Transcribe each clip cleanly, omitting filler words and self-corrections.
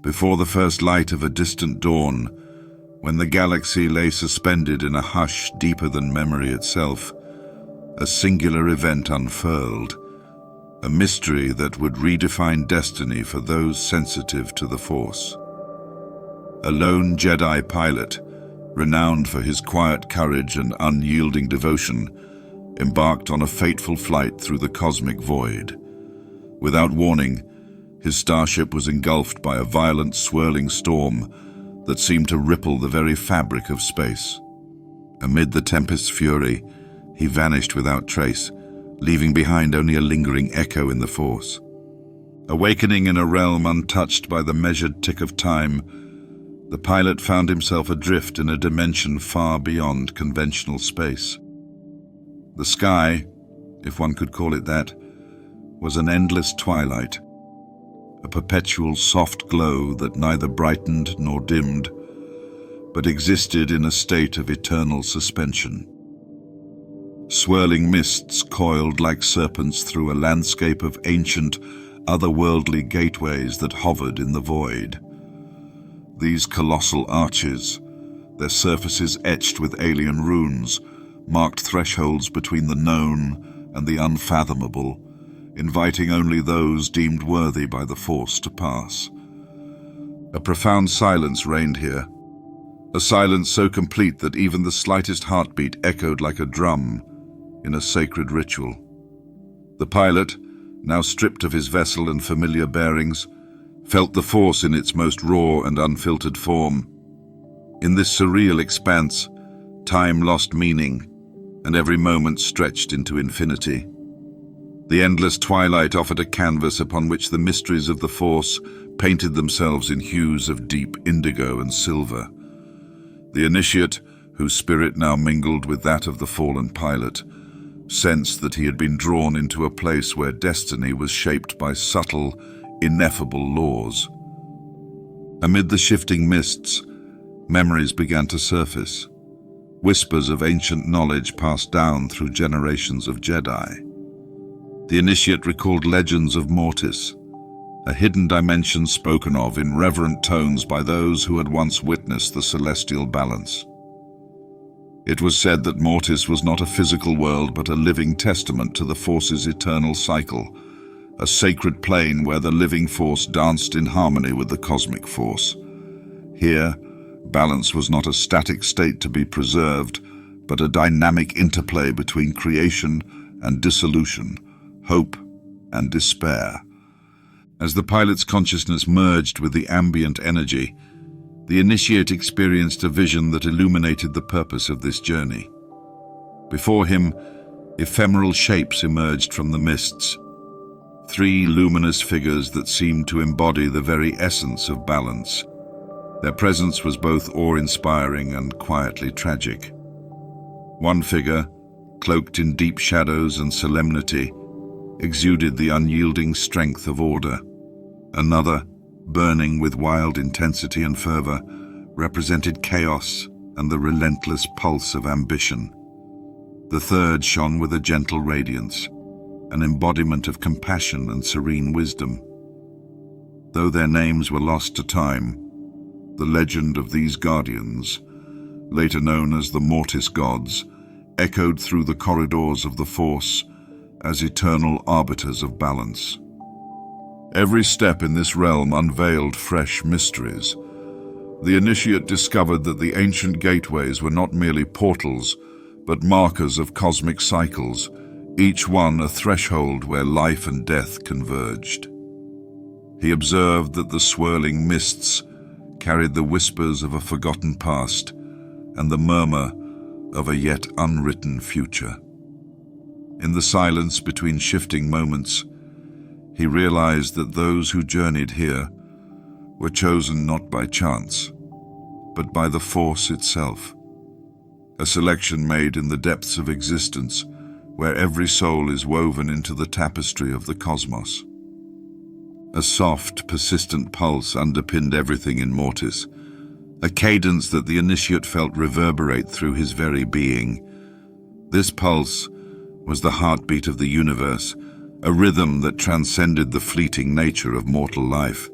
Before the first light of a distant dawn, when the galaxy lay suspended in a hush deeper than memory itself, a singular event unfurled, a mystery that would redefine destiny for those sensitive to the Force. A lone Jedi pilot, renowned for his quiet courage and unyielding devotion, embarked on a fateful flight through the cosmic void. Without warning, his starship was engulfed by a violent, swirling storm that seemed to ripple the very fabric of space. Amid the tempest's fury, he vanished without trace, leaving behind only a lingering echo in the Force. Awakening in a realm untouched by the measured tick of time, the pilot found himself adrift in a dimension far beyond conventional space. The sky, if one could call it that, was an endless twilight, a perpetual soft glow that neither brightened nor dimmed, but existed in a state of eternal suspension. Swirling mists coiled like serpents through a landscape of ancient, otherworldly gateways that hovered in the void. These colossal arches, their surfaces etched with alien runes, marked thresholds between the known and the unfathomable, inviting only those deemed worthy by the Force to pass. A profound silence reigned here, a silence so complete that even the slightest heartbeat echoed like a drum in a sacred ritual. The pilot, now stripped of his vessel and familiar bearings, felt the Force in its most raw and unfiltered form. In this surreal expanse, time lost meaning, and every moment stretched into infinity. The endless twilight offered a canvas upon which the mysteries of the Force painted themselves in hues of deep indigo and silver. The initiate, whose spirit now mingled with that of the fallen pilot, sensed that he had been drawn into a place where destiny was shaped by subtle, ineffable laws. Amid the shifting mists, memories began to surface. Whispers of ancient knowledge passed down through generations of Jedi. The initiate recalled legends of Mortis, a hidden dimension spoken of in reverent tones by those who had once witnessed the celestial balance. It was said that Mortis was not a physical world but a living testament to the Force's eternal cycle, a sacred plane where the living Force danced in harmony with the cosmic Force. Here, balance was not a static state to be preserved, but a dynamic interplay between creation and dissolution, hope and despair. As the pilot's consciousness merged with the ambient energy, the initiate experienced a vision that illuminated the purpose of this journey. Before him, ephemeral shapes emerged from the mists, three luminous figures that seemed to embody the very essence of balance. Their presence was both awe-inspiring and quietly tragic. One figure, cloaked in deep shadows and solemnity, exuded the unyielding strength of order. Another, burning with wild intensity and fervor, represented chaos and the relentless pulse of ambition. The third shone with a gentle radiance, an embodiment of compassion and serene wisdom. Though their names were lost to time, the legend of these guardians, later known as the Mortis gods, echoed through the corridors of the Force as eternal arbiters of balance. Every step in this realm unveiled fresh mysteries. The initiate discovered that the ancient gateways were not merely portals, but markers of cosmic cycles, each one a threshold where life and death converged. He observed that the swirling mists carried the whispers of a forgotten past and the murmur of a yet unwritten future. In the silence between shifting moments, he realized that those who journeyed here were chosen not by chance, but by the Force itself, a selection made in the depths of existence where every soul is woven into the tapestry of the cosmos. A soft, persistent pulse underpinned everything in Mortis, a cadence that the initiate felt reverberate through his very being. This pulse was the heartbeat of the universe, a rhythm that transcended the fleeting nature of mortal life.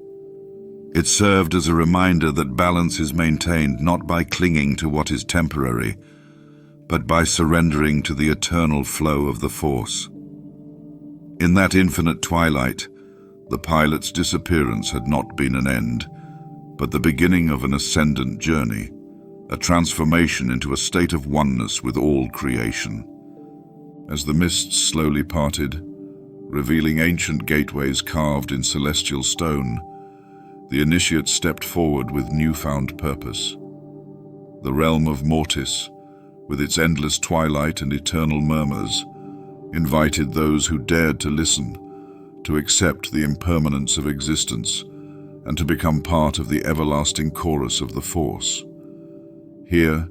It served as a reminder that balance is maintained not by clinging to what is temporary, but by surrendering to the eternal flow of the Force. In that infinite twilight, the pilot's disappearance had not been an end, but the beginning of an ascendant journey, a transformation into a state of oneness with all creation. As the mists slowly parted, revealing ancient gateways carved in celestial stone, the initiate stepped forward with newfound purpose. The realm of Mortis, with its endless twilight and eternal murmurs, invited those who dared to listen to accept the impermanence of existence and to become part of the everlasting chorus of the Force. Here,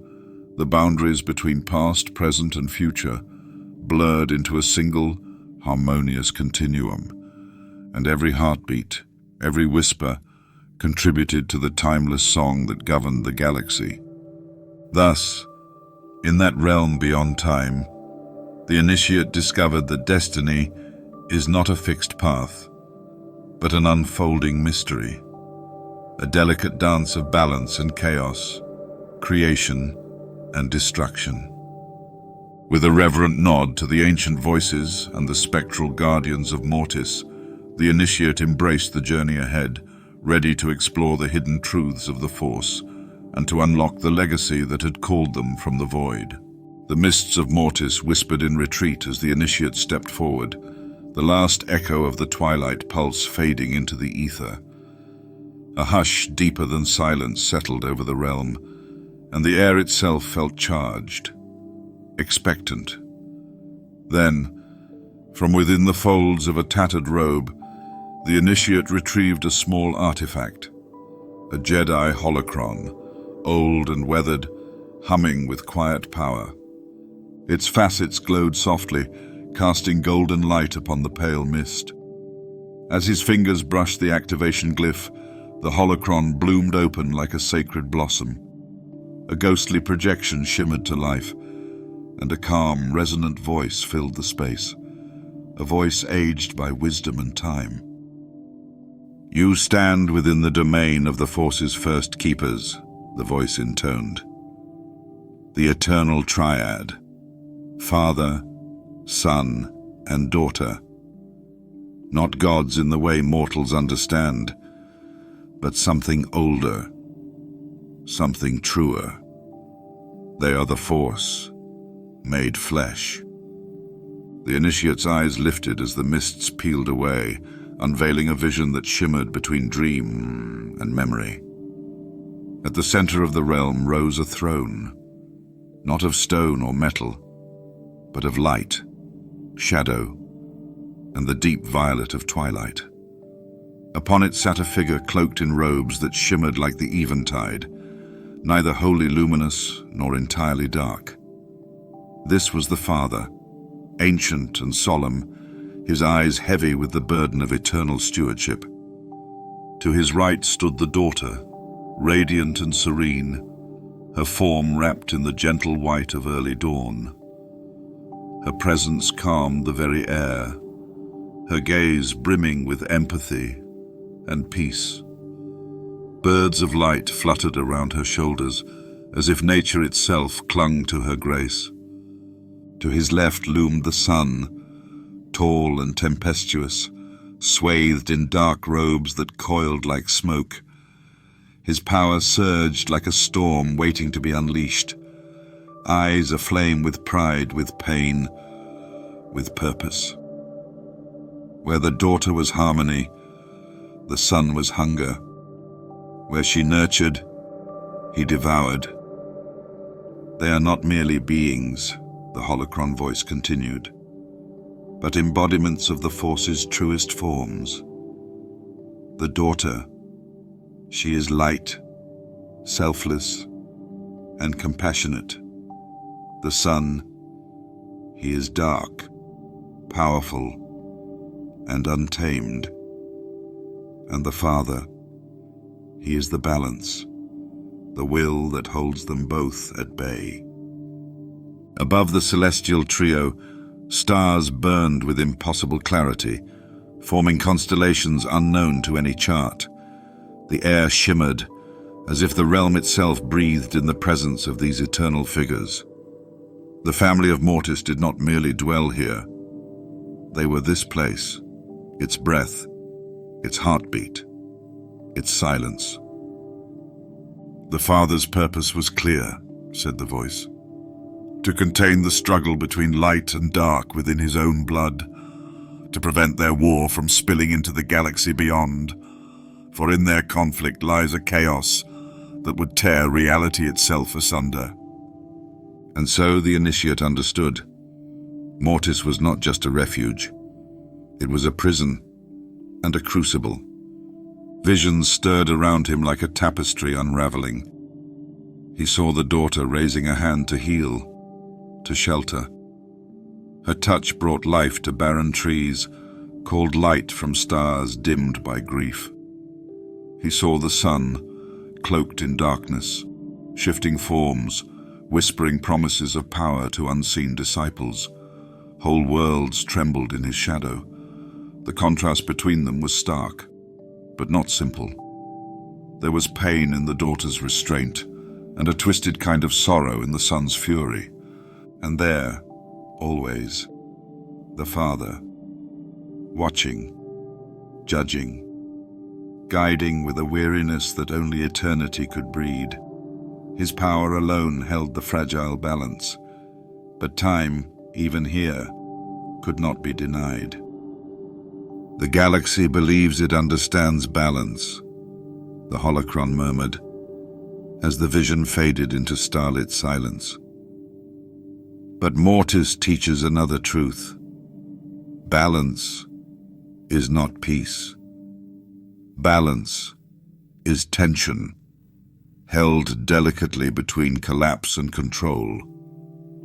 the boundaries between past, present, and future blurred into a single, harmonious continuum, and every heartbeat, every whisper, contributed to the timeless song that governed the galaxy. Thus, in that realm beyond time, the initiate discovered that destiny is not a fixed path, but an unfolding mystery, a delicate dance of balance and chaos, creation and destruction. With a reverent nod to the ancient voices and the spectral guardians of Mortis, the initiate embraced the journey ahead, ready to explore the hidden truths of the Force and to unlock the legacy that had called them from the void. The mists of Mortis whispered in retreat as the initiate stepped forward, the last echo of the twilight pulse fading into the ether. A hush deeper than silence settled over the realm, and the air itself felt charged, expectant. Then, from within the folds of a tattered robe, the initiate retrieved a small artifact, a Jedi holocron, old and weathered, humming with quiet power. Its facets glowed softly, casting golden light upon the pale mist. As his fingers brushed the activation glyph, the holocron bloomed open like a sacred blossom. A ghostly projection shimmered to life, and a calm, resonant voice filled the space, a voice aged by wisdom and time. "You stand within the domain of the Force's first keepers," the voice intoned. "The eternal triad, Father, Son, and Daughter. Not gods in the way mortals understand, but something older, something truer. They are the Force, made flesh." The initiate's eyes lifted as the mists peeled away, unveiling a vision that shimmered between dream and memory. At the center of the realm rose a throne, not of stone or metal, but of light, shadow, and the deep violet of twilight. Upon it sat a figure cloaked in robes that shimmered like the eventide, neither wholly luminous nor entirely dark. This was the Father, ancient and solemn, his eyes heavy with the burden of eternal stewardship. To his right stood the Daughter, radiant and serene, her form wrapped in the gentle white of early dawn. Her presence calmed the very air, her gaze brimming with empathy and peace. Birds of light fluttered around her shoulders, as if nature itself clung to her grace. To his left loomed the sun, tall and tempestuous, swathed in dark robes that coiled like smoke. His power surged like a storm waiting to be unleashed, eyes aflame with pride, with pain, with purpose. Where the Daughter was harmony, the Son was hunger. Where she nurtured, he devoured. They are not merely beings, the holocron voice continued, but embodiments of the Force's truest forms. The Daughter, she is light, selfless, and compassionate. The Son, he is dark, powerful, and untamed. And the Father, he is the balance, the will that holds them both at bay. Above the celestial trio, stars burned with impossible clarity, forming constellations unknown to any chart. The air shimmered, as if the realm itself breathed in the presence of these eternal figures. The family of Mortis did not merely dwell here. They were this place, its breath, its heartbeat, its silence. "The Father's purpose was clear," said the voice. "To contain the struggle between light and dark within his own blood, to prevent their war from spilling into the galaxy beyond, for in their conflict lies a chaos that would tear reality itself asunder." And so the initiate understood. Mortis was not just a refuge. It was a prison and a crucible. Visions stirred around him like a tapestry unraveling. He saw the daughter raising a hand to heal, to shelter. Her touch brought life to barren trees, called light from stars dimmed by grief. He saw the sun, cloaked in darkness, shifting forms, whispering promises of power to unseen disciples. Whole worlds trembled in his shadow. The contrast between them was stark, but not simple. There was pain in the daughter's restraint, and a twisted kind of sorrow in the son's fury. And there, always, the father, watching, judging, guiding with a weariness that only eternity could breed. His power alone held the fragile balance, but time, even here, could not be denied. "The galaxy believes it understands balance," the holocron murmured, as the vision faded into starlit silence. But Mortis teaches another truth. Balance is not peace. Balance is tension, held delicately between collapse and control.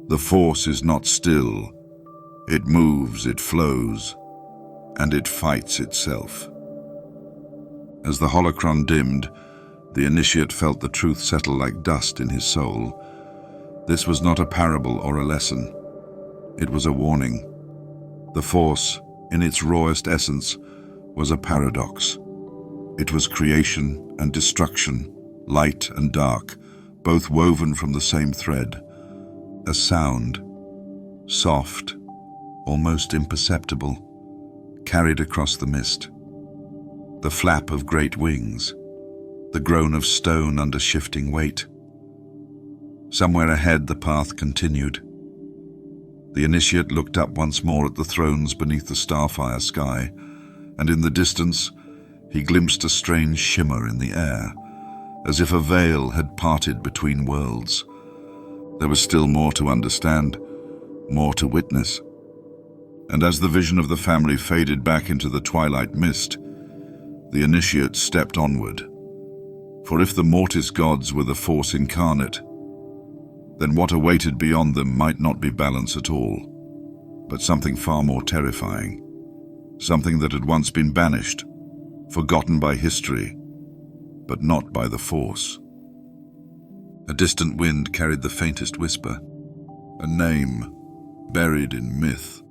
The force is not still. It moves, it flows, and it fights itself. As the holocron dimmed, the initiate felt the truth settle like dust in his soul. This was not a parable or a lesson. It was a warning. The Force, in its rawest essence, was a paradox. It was creation and destruction, light and dark, both woven from the same thread. A sound, soft, almost imperceptible, carried across the mist. The flap of great wings, the groan of stone under shifting weight. Somewhere ahead the path continued. The initiate looked up once more at the thrones beneath the starfire sky, and in the distance he glimpsed a strange shimmer in the air, as if a veil had parted between worlds. There was still more to understand, more to witness. And as the vision of the family faded back into the twilight mist, the initiate stepped onward. For if the Mortis gods were the Force incarnate, then what awaited beyond them might not be balance at all, but something far more terrifying, something that had once been banished, forgotten by history, but not by the Force. A distant wind carried the faintest whisper, a name buried in myth.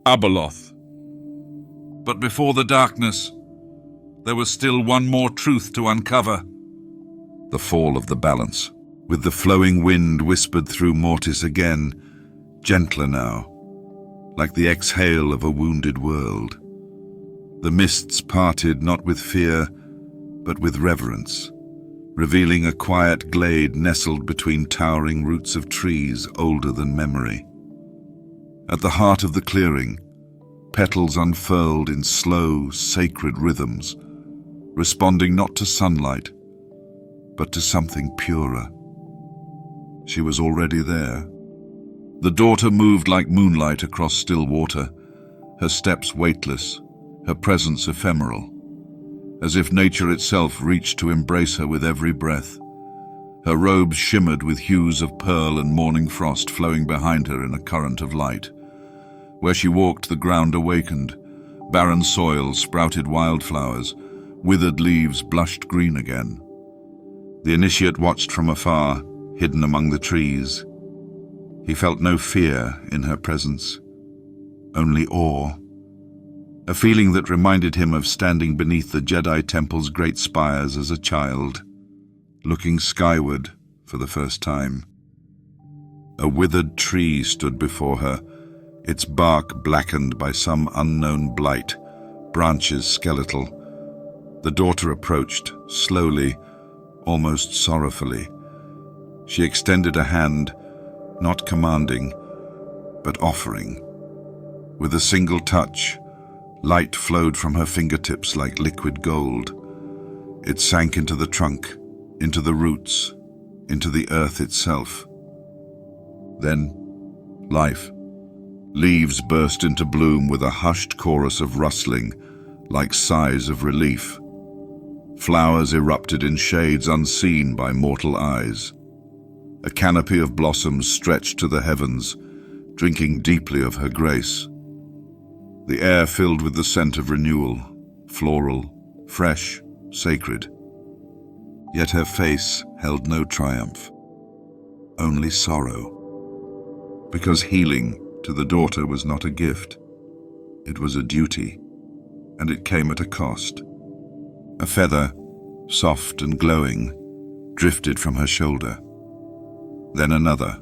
Abeloth. But before the darkness, there was still one more truth to uncover. The fall of the balance. With the flowing wind whispered through Mortis again, gentler now, like the exhale of a wounded world. The mists parted not with fear, but with reverence, revealing a quiet glade nestled between towering roots of trees older than memory. At the heart of the clearing, petals unfurled in slow, sacred rhythms, responding not to sunlight, but to something purer. She was already there. The daughter moved like moonlight across still water, her steps weightless, her presence ephemeral, as if nature itself reached to embrace her with every breath. Her robes shimmered with hues of pearl and morning frost flowing behind her in a current of light. Where she walked, the ground awakened. Barren soil sprouted wildflowers, withered leaves blushed green again. The initiate watched from afar, hidden among the trees. He felt no fear in her presence, only awe, a feeling that reminded him of standing beneath the Jedi temple's great spires as a child, looking skyward for the first time. A withered tree stood before her, its bark blackened by some unknown blight, branches skeletal. The daughter approached, slowly, almost sorrowfully. She extended a hand, not commanding, but offering. With a single touch, light flowed from her fingertips like liquid gold. It sank into the trunk, into the roots, into the earth itself. Then, life. Leaves burst into bloom with a hushed chorus of rustling, like sighs of relief. Flowers erupted in shades unseen by mortal eyes. A canopy of blossoms stretched to the heavens, drinking deeply of her grace. The air filled with the scent of renewal, floral, fresh, sacred. Yet her face held no triumph, only sorrow. Because healing to the daughter was not a gift, it was a duty, and it came at a cost. A feather, soft and glowing, drifted from her shoulder. Then another,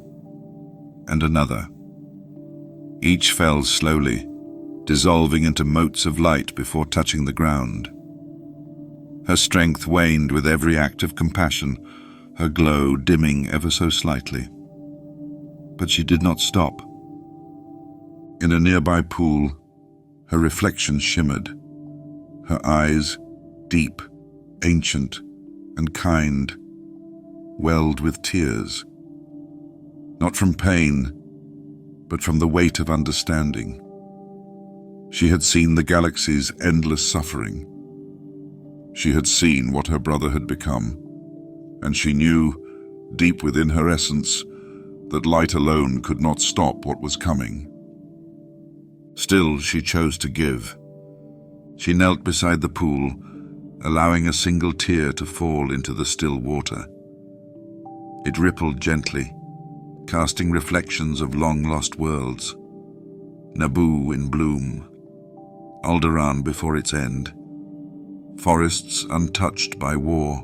and another. Each fell slowly, dissolving into motes of light before touching the ground. Her strength waned with every act of compassion, her glow dimming ever so slightly. But she did not stop. In a nearby pool, her reflection shimmered. Her eyes, deep, ancient, and kind, welled with tears. Not from pain, but from the weight of understanding. She had seen the galaxy's endless suffering. She had seen what her brother had become, and she knew, deep within her essence, that light alone could not stop what was coming. Still, she chose to give. She knelt beside the pool, allowing a single tear to fall into the still water. It rippled gently, casting reflections of long-lost worlds. Naboo in bloom, Alderaan before its end, forests untouched by war,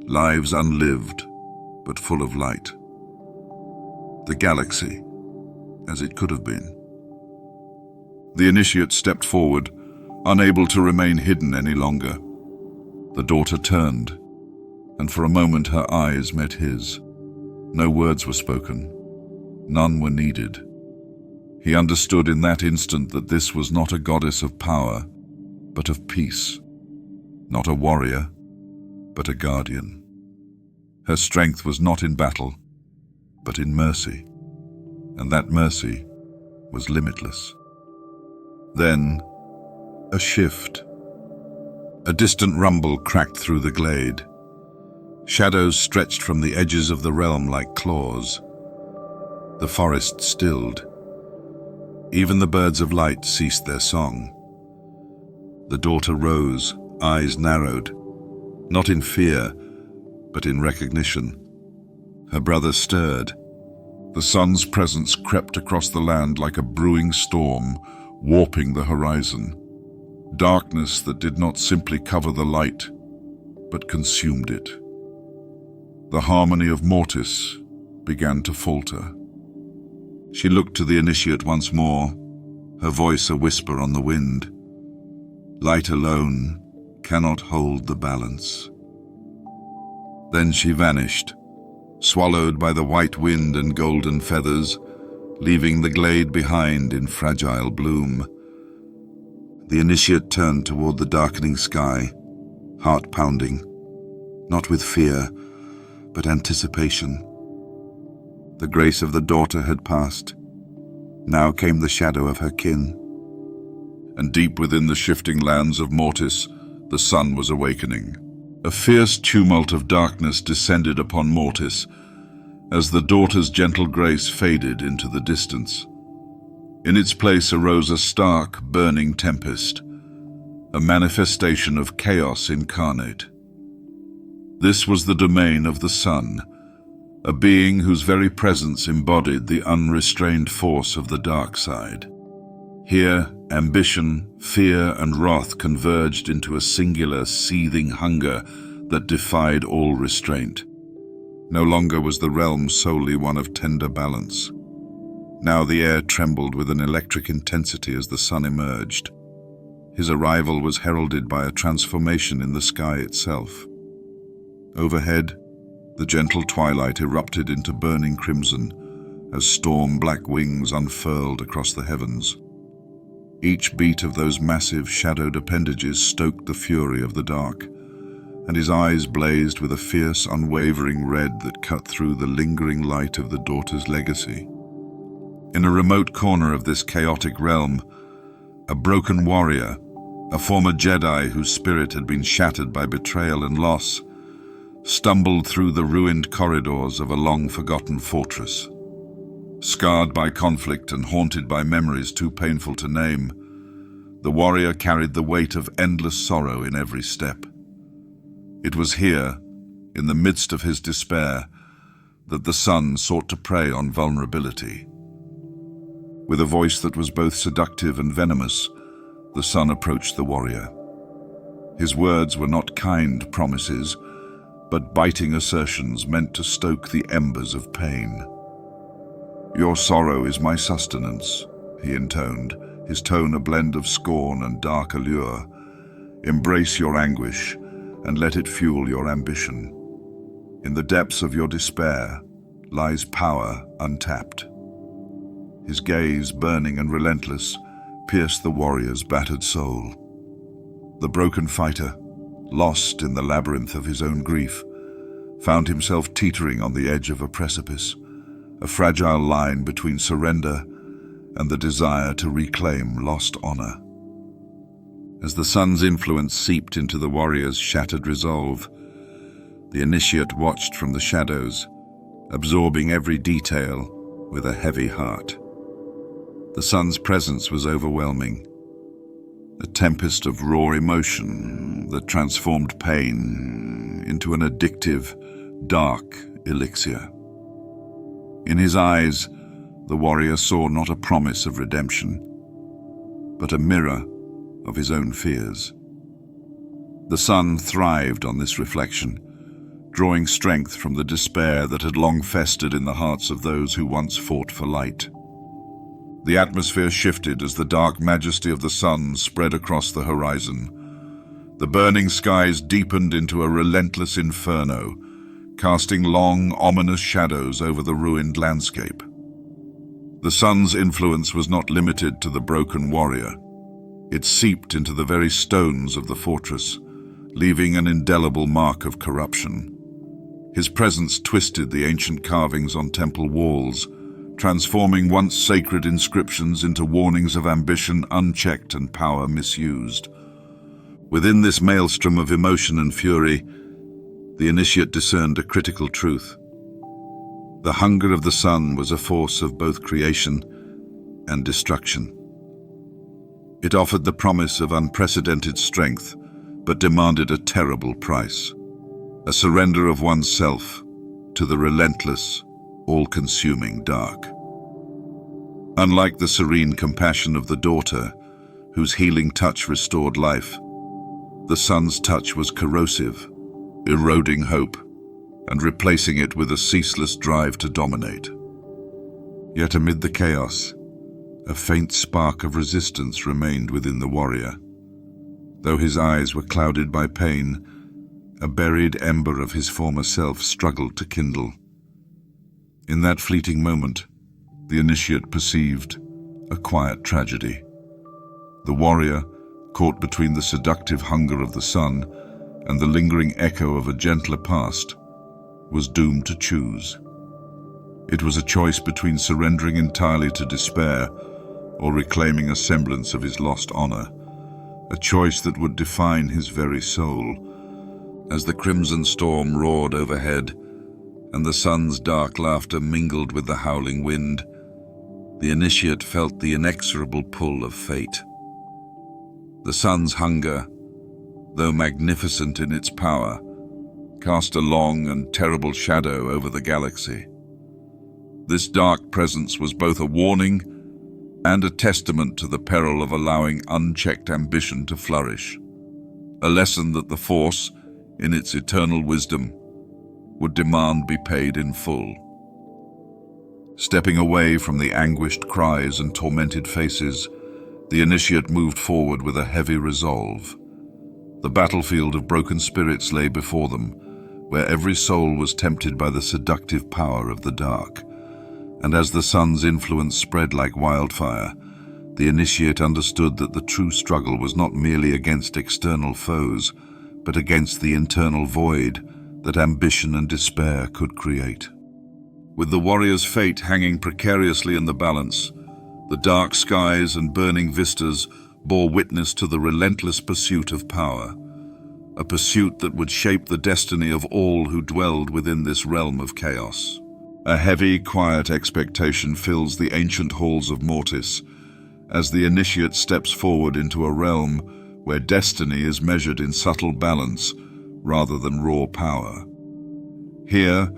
lives unlived but full of light. The galaxy, as it could have been. The initiate stepped forward, unable to remain hidden any longer. The daughter turned, and for a moment her eyes met his. No words were spoken. None were needed. He understood in that instant that this was not a goddess of power, but of peace. Not a warrior, but a guardian. Her strength was not in battle, but in mercy, and that mercy was limitless. Then, a shift. A distant rumble cracked through the glade. Shadows stretched from the edges of the realm like claws. The forest stilled. Even the birds of light ceased their song. The daughter rose, eyes narrowed, not in fear, but in recognition. Her brother stirred. The sun's presence crept across the land like a brewing storm, warping the horizon. Darkness that did not simply cover the light, but consumed it. The harmony of Mortis began to falter. She looked to the initiate once more, her voice a whisper on the wind. Light alone cannot hold the balance. Then she vanished, swallowed by the white wind and golden feathers, leaving the glade behind in fragile bloom. The initiate turned toward the darkening sky, heart pounding, not with fear, but anticipation. The grace of the daughter had passed. Now came the shadow of her kin. And deep within the shifting lands of Mortis, the sun was awakening. A fierce tumult of darkness descended upon Mortis as the daughter's gentle grace faded into the distance. In its place arose a stark, burning tempest, a manifestation of chaos incarnate. This was the domain of the sun, a being whose very presence embodied the unrestrained force of the dark side. Here, Ambition, fear, and wrath converged into a singular, seething hunger that defied all restraint. No longer was the realm solely one of tender balance. Now the air trembled with an electric intensity as the sun emerged. His arrival was heralded by a transformation in the sky itself. Overhead, the gentle twilight erupted into burning crimson as storm-black wings unfurled across the heavens. Each beat of those massive, shadowed appendages stoked the fury of the dark, and his eyes blazed with a fierce, unwavering red that cut through the lingering light of the daughter's legacy. In a remote corner of this chaotic realm, a broken warrior, a former Jedi whose spirit had been shattered by betrayal and loss, stumbled through the ruined corridors of a long-forgotten fortress. Scarred by conflict and haunted by memories too painful to name, the warrior carried the weight of endless sorrow in every step. It was here, in the midst of his despair, that the sun sought to prey on vulnerability. With a voice that was both seductive and venomous, the sun approached the warrior. His words were not kind promises, but biting assertions meant to stoke the embers of pain. "Your sorrow is my sustenance," he intoned, his tone a blend of scorn and dark allure. "Embrace your anguish, and let it fuel your ambition. In the depths of your despair lies power untapped." His gaze, burning and relentless, pierced the warrior's battered soul. The broken fighter, lost in the labyrinth of his own grief, found himself teetering on the edge of a precipice, a fragile line between surrender and the desire to reclaim lost honor. As the sun's influence seeped into the warrior's shattered resolve, the initiate watched from the shadows, absorbing every detail with a heavy heart. The sun's presence was overwhelming, a tempest of raw emotion that transformed pain into an addictive, dark elixir. In his eyes, the warrior saw not a promise of redemption, but a mirror of his own fears. The sun thrived on this reflection, drawing strength from the despair that had long festered in the hearts of those who once fought for light. The atmosphere shifted as the dark majesty of the sun spread across the horizon. The burning skies deepened into a relentless inferno, casting long, ominous shadows over the ruined landscape. The sun's influence was not limited to the broken warrior. It seeped into the very stones of the fortress, leaving an indelible mark of corruption. His presence twisted the ancient carvings on temple walls, transforming once sacred inscriptions into warnings of ambition unchecked and power misused. Within this maelstrom of emotion and fury, the initiate discerned a critical truth. The hunger of the sun was a force of both creation and destruction. It offered the promise of unprecedented strength, but demanded a terrible price, a surrender of oneself to the relentless, all-consuming dark. Unlike the serene compassion of the daughter, whose healing touch restored life, the sun's touch was corrosive, eroding hope, and replacing it with a ceaseless drive to dominate. Yet amid the chaos, a faint spark of resistance remained within the warrior. Though his eyes were clouded by pain, a buried ember of his former self struggled to kindle. In that fleeting moment, the initiate perceived a quiet tragedy. The warrior, caught between the seductive hunger of the sun and the lingering echo of a gentler past, was doomed to choose. It was a choice between surrendering entirely to despair or reclaiming a semblance of his lost honor, a choice that would define his very soul. As the crimson storm roared overhead and the sun's dark laughter mingled with the howling wind, the initiate felt the inexorable pull of fate. The sun's hunger, though magnificent in its power, cast a long and terrible shadow over the galaxy. This dark presence was both a warning and a testament to the peril of allowing unchecked ambition to flourish. A lesson that the Force, in its eternal wisdom, would demand be paid in full. Stepping away from the anguished cries and tormented faces, the initiate moved forward with a heavy resolve. The battlefield of broken spirits lay before them, where every soul was tempted by the seductive power of the dark. And as the sun's influence spread like wildfire, the initiate understood that the true struggle was not merely against external foes, but against the internal void that ambition and despair could create. With the warrior's fate hanging precariously in the balance, the dark skies and burning vistas bore witness to the relentless pursuit of power, a pursuit that would shape the destiny of all who dwelled within this realm of chaos. A heavy, quiet expectation fills the ancient halls of Mortis as the initiate steps forward into a realm where destiny is measured in subtle balance rather than raw power. Here,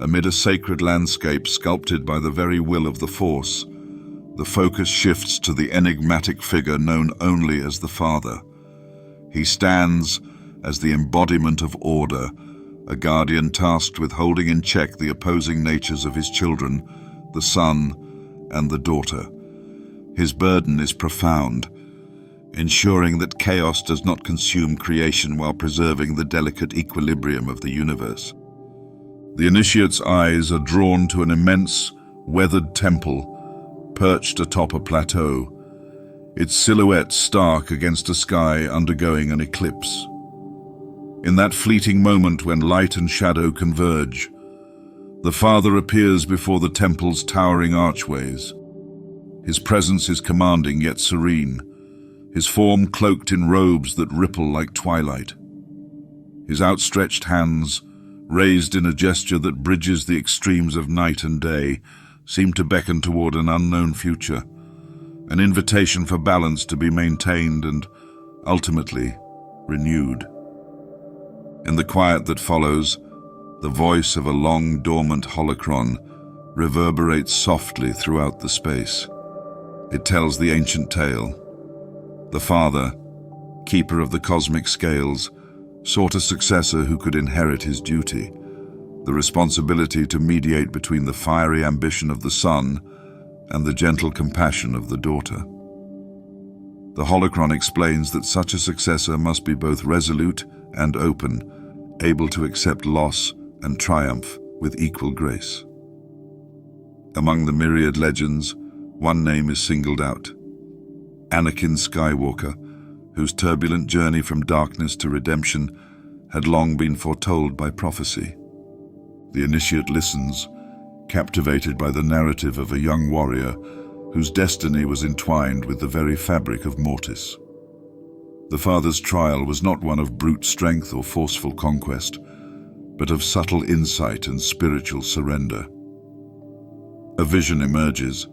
amid a sacred landscape sculpted by the very will of the Force, the focus shifts to the enigmatic figure known only as the Father. He stands as the embodiment of order, a guardian tasked with holding in check the opposing natures of his children, the son and the daughter. His burden is profound, ensuring that chaos does not consume creation while preserving the delicate equilibrium of the universe. The initiate's eyes are drawn to an immense, weathered temple perched atop a plateau, its silhouette stark against a sky undergoing an eclipse. In that fleeting moment when light and shadow converge, the Father appears before the temple's towering archways. His presence is commanding yet serene, his form cloaked in robes that ripple like twilight. His outstretched hands, raised in a gesture that bridges the extremes of night and day, seem to beckon toward an unknown future, an invitation for balance to be maintained and, ultimately, renewed. In the quiet that follows, the voice of a long-dormant holocron reverberates softly throughout the space. It tells the ancient tale. The Father, keeper of the cosmic scales, sought a successor who could inherit his duty, the responsibility to mediate between the fiery ambition of the son and the gentle compassion of the daughter. The holocron explains that such a successor must be both resolute and open, able to accept loss and triumph with equal grace. Among the myriad legends, one name is singled out: Anakin Skywalker, whose turbulent journey from darkness to redemption had long been foretold by prophecy. The initiate listens, captivated by the narrative of a young warrior whose destiny was entwined with the very fabric of Mortis. The Father's trial was not one of brute strength or forceful conquest, but of subtle insight and spiritual surrender. A vision emerges,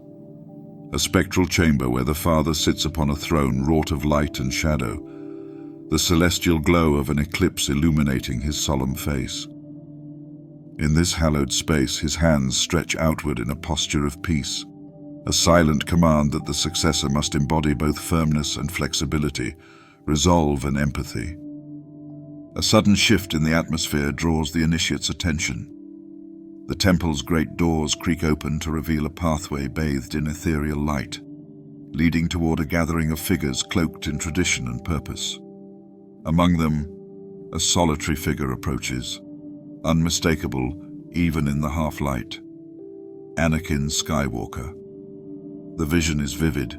a spectral chamber where the Father sits upon a throne wrought of light and shadow, the celestial glow of an eclipse illuminating his solemn face. In this hallowed space, his hands stretch outward in a posture of peace, a silent command that the successor must embody both firmness and flexibility, resolve and empathy. A sudden shift in the atmosphere draws the initiate's attention. The temple's great doors creak open to reveal a pathway bathed in ethereal light, leading toward a gathering of figures cloaked in tradition and purpose. Among them, a solitary figure approaches, unmistakable even in the half-light: Anakin Skywalker. The vision is vivid,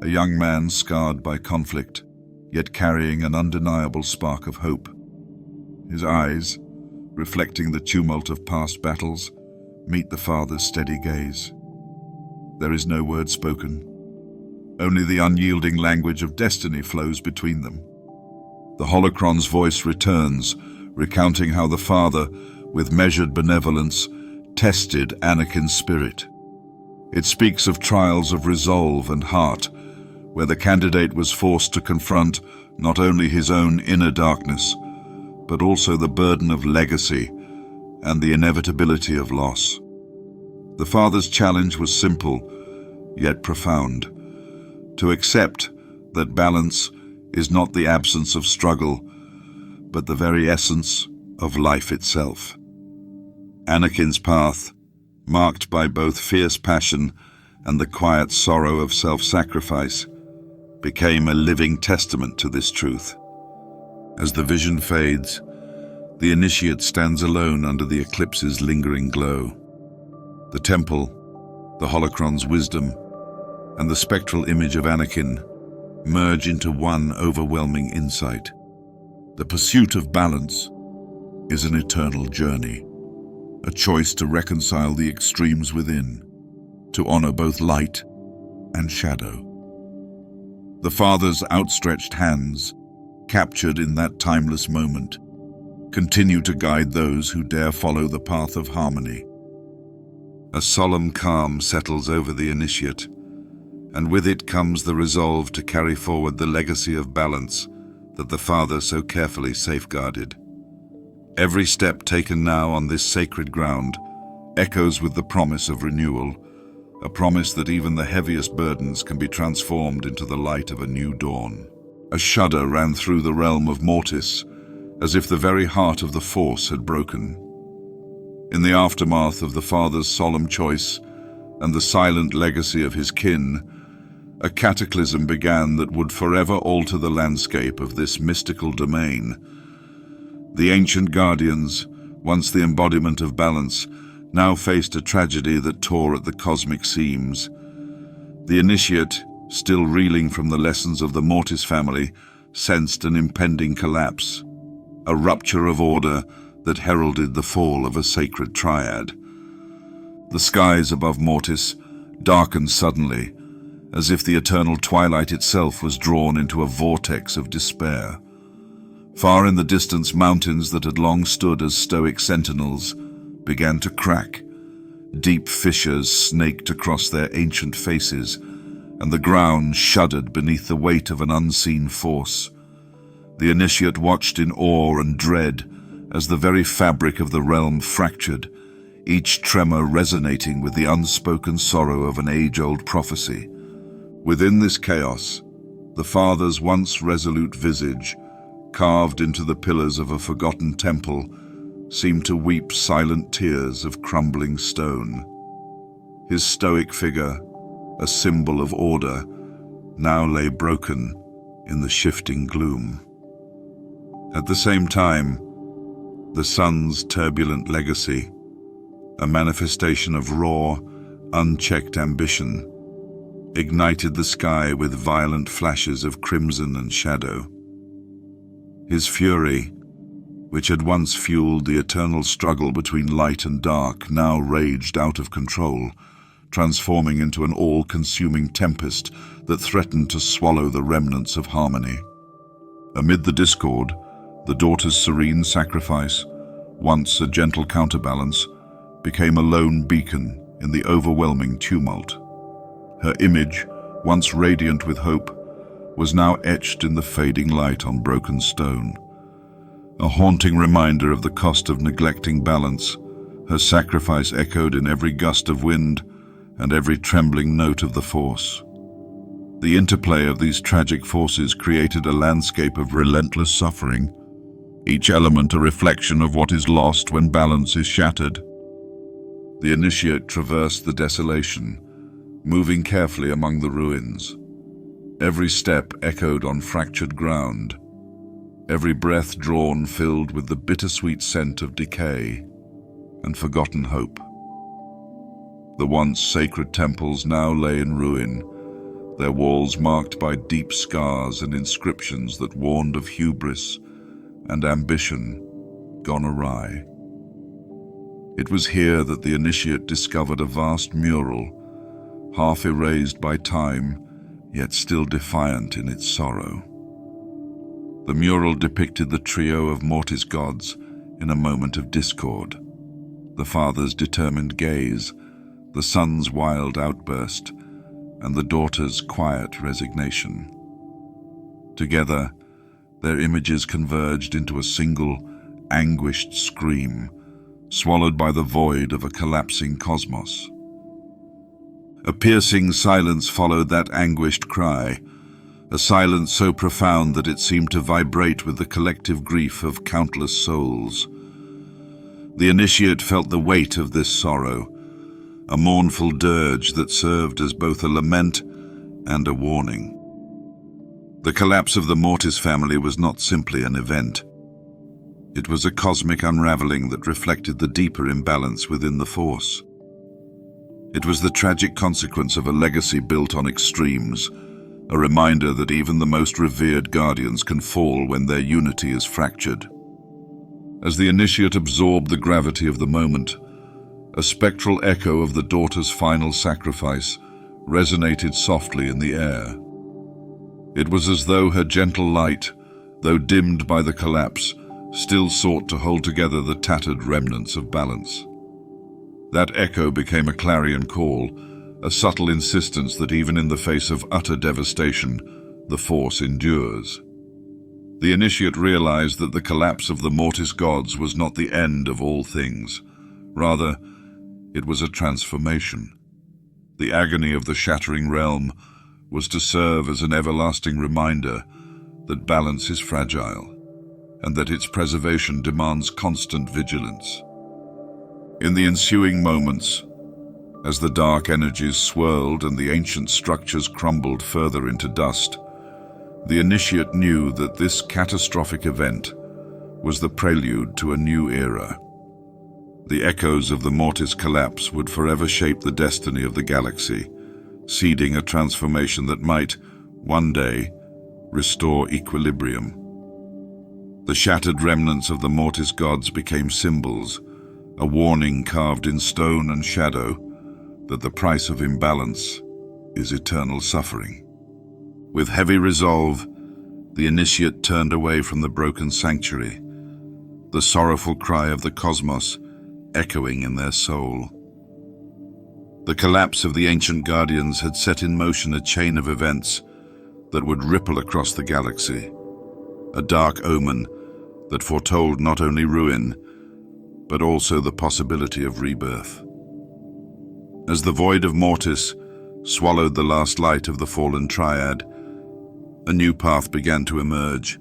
a young man scarred by conflict, yet carrying an undeniable spark of hope. His eyes, reflecting the tumult of past battles, meet the Father's steady gaze. There is no word spoken. Only the unyielding language of destiny flows between them. The holocron's voice returns, recounting how the Father, with measured benevolence, tested Anakin's spirit. It speaks of trials of resolve and heart, where the candidate was forced to confront not only his own inner darkness, but also the burden of legacy and the inevitability of loss. The Father's challenge was simple, yet profound. To accept that balance is not the absence of struggle, but the very essence of life itself. Anakin's path, marked by both fierce passion and the quiet sorrow of self-sacrifice, became a living testament to this truth. As the vision fades, the initiate stands alone under the eclipse's lingering glow. The temple, the holocron's wisdom, and the spectral image of Anakin merge into one overwhelming insight. The pursuit of balance is an eternal journey, a choice to reconcile the extremes within, to honor both light and shadow. The Father's outstretched hands, captured in that timeless moment, continue to guide those who dare follow the path of harmony. A solemn calm settles over the initiate, and with it comes the resolve to carry forward the legacy of balance that the Father so carefully safeguarded. Every step taken now on this sacred ground echoes with the promise of renewal, a promise that even the heaviest burdens can be transformed into the light of a new dawn. A shudder ran through the realm of Mortis, as if the very heart of the Force had broken. In the aftermath of the Father's solemn choice and the silent legacy of his kin, a cataclysm began that would forever alter the landscape of this mystical domain. The ancient guardians, once the embodiment of balance, now faced a tragedy that tore at the cosmic seams. The initiate, still reeling from the lessons of the Mortis family, sensed an impending collapse, a rupture of order that heralded the fall of a sacred triad. The skies above Mortis darkened suddenly, as if the eternal twilight itself was drawn into a vortex of despair. Far in the distance, mountains that had long stood as stoic sentinels began to crack. Deep fissures snaked across their ancient faces, and the ground shuddered beneath the weight of an unseen force. The initiate watched in awe and dread as the very fabric of the realm fractured, each tremor resonating with the unspoken sorrow of an age-old prophecy. Within this chaos, the Father's once resolute visage, carved into the pillars of a forgotten temple, seemed to weep silent tears of crumbling stone. His stoic figure, a symbol of order, now lay broken in the shifting gloom. At the same time, the sun's turbulent legacy, a manifestation of raw, unchecked ambition, ignited the sky with violent flashes of crimson and shadow. His fury, which had once fueled the eternal struggle between light and dark, now raged out of control, transforming into an all-consuming tempest that threatened to swallow the remnants of harmony. Amid the discord, the daughter's serene sacrifice, once a gentle counterbalance, became a lone beacon in the overwhelming tumult. Her image, once radiant with hope, was now etched in the fading light on broken stone. A haunting reminder of the cost of neglecting balance, her sacrifice echoed in every gust of wind and every trembling note of the Force. The interplay of these tragic forces created a landscape of relentless suffering, each element a reflection of what is lost when balance is shattered. The initiate traversed the desolation, moving carefully among the ruins. Every step echoed on fractured ground, every breath drawn filled with the bittersweet scent of decay and forgotten hope. The once sacred temples now lay in ruin, their walls marked by deep scars and inscriptions that warned of hubris and ambition gone awry. It was here that the initiate discovered a vast mural, half erased by time, yet still defiant in its sorrow. The mural depicted the trio of Mortis gods in a moment of discord, the Father's determined gaze, the son's wild outburst, and the daughter's quiet resignation. Together, their images converged into a single, anguished scream, swallowed by the void of a collapsing cosmos. A piercing silence followed that anguished cry, a silence so profound that it seemed to vibrate with the collective grief of countless souls. The initiate felt the weight of this sorrow, a mournful dirge that served as both a lament and a warning. The collapse of the Mortis family was not simply an event. It was a cosmic unraveling that reflected the deeper imbalance within the Force. It was the tragic consequence of a legacy built on extremes, a reminder that even the most revered guardians can fall when their unity is fractured. As the initiate absorbed the gravity of the moment, a spectral echo of the daughter's final sacrifice resonated softly in the air. It was as though her gentle light, though dimmed by the collapse, still sought to hold together the tattered remnants of balance. That echo became a clarion call, a subtle insistence that even in the face of utter devastation, the Force endures. The initiate realized that the collapse of the Mortis gods was not the end of all things. Rather, it was a transformation. The agony of the shattering realm was to serve as an everlasting reminder that balance is fragile, and that its preservation demands constant vigilance. In the ensuing moments, as the dark energies swirled and the ancient structures crumbled further into dust, the initiate knew that this catastrophic event was the prelude to a new era. The echoes of the Mortis collapse would forever shape the destiny of the galaxy, seeding a transformation that might, one day, restore equilibrium. The shattered remnants of the Mortis gods became symbols, a warning carved in stone and shadow that the price of imbalance is eternal suffering. With heavy resolve, the initiate turned away from the broken sanctuary, the sorrowful cry of the cosmos echoing in their soul. The collapse of the ancient guardians had set in motion a chain of events that would ripple across the galaxy, a dark omen that foretold not only ruin, but also the possibility of rebirth. As the void of Mortis swallowed the last light of the fallen triad, a new path began to emerge,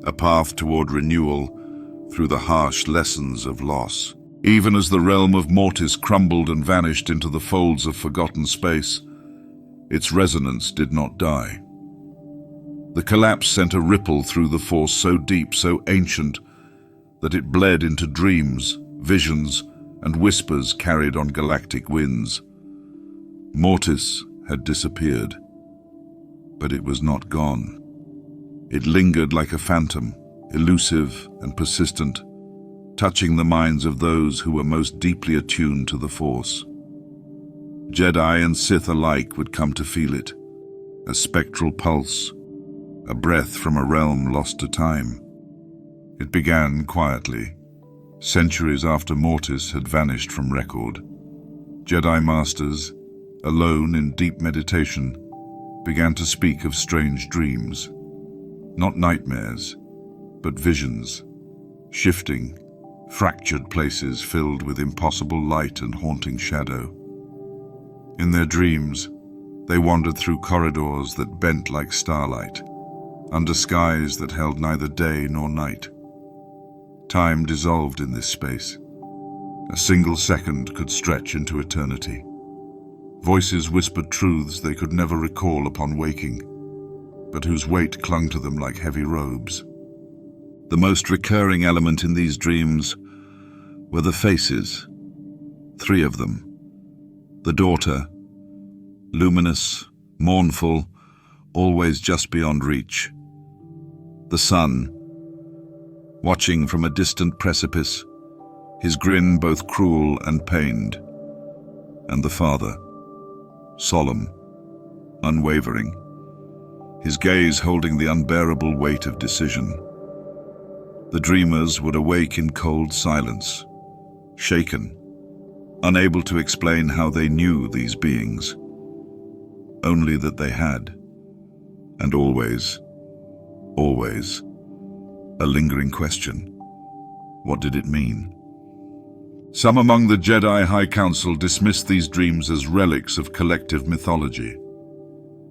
a path toward renewal through the harsh lessons of loss. Even as the realm of Mortis crumbled and vanished into the folds of forgotten space, its resonance did not die. The collapse sent a ripple through the Force so deep, so ancient, that it bled into dreams, visions, and whispers carried on galactic winds. Mortis had disappeared, but it was not gone. It lingered like a phantom, elusive and persistent, touching the minds of those who were most deeply attuned to the Force. Jedi and Sith alike would come to feel it, a spectral pulse, a breath from a realm lost to time. It began quietly, centuries after Mortis had vanished from record. Jedi Masters, alone in deep meditation, began to speak of strange dreams. Not nightmares, but visions, shifting, fractured places filled with impossible light and haunting shadow. In their dreams, they wandered through corridors that bent like starlight, under skies that held neither day nor night. Time dissolved in this space. A single second could stretch into eternity. Voices whispered truths they could never recall upon waking, but whose weight clung to them like heavy robes. The most recurring element in these dreams were the faces, 3 of them. The daughter, luminous, mournful, always just beyond reach. The son, watching from a distant precipice, his grin both cruel and pained. And the father, solemn, unwavering, his gaze holding the unbearable weight of decision. The dreamers would awake in cold silence, shaken, unable to explain how they knew these beings, only that they had, and always, a lingering question. What did it mean? Some among the Jedi High Council dismissed these dreams as relics of collective mythology,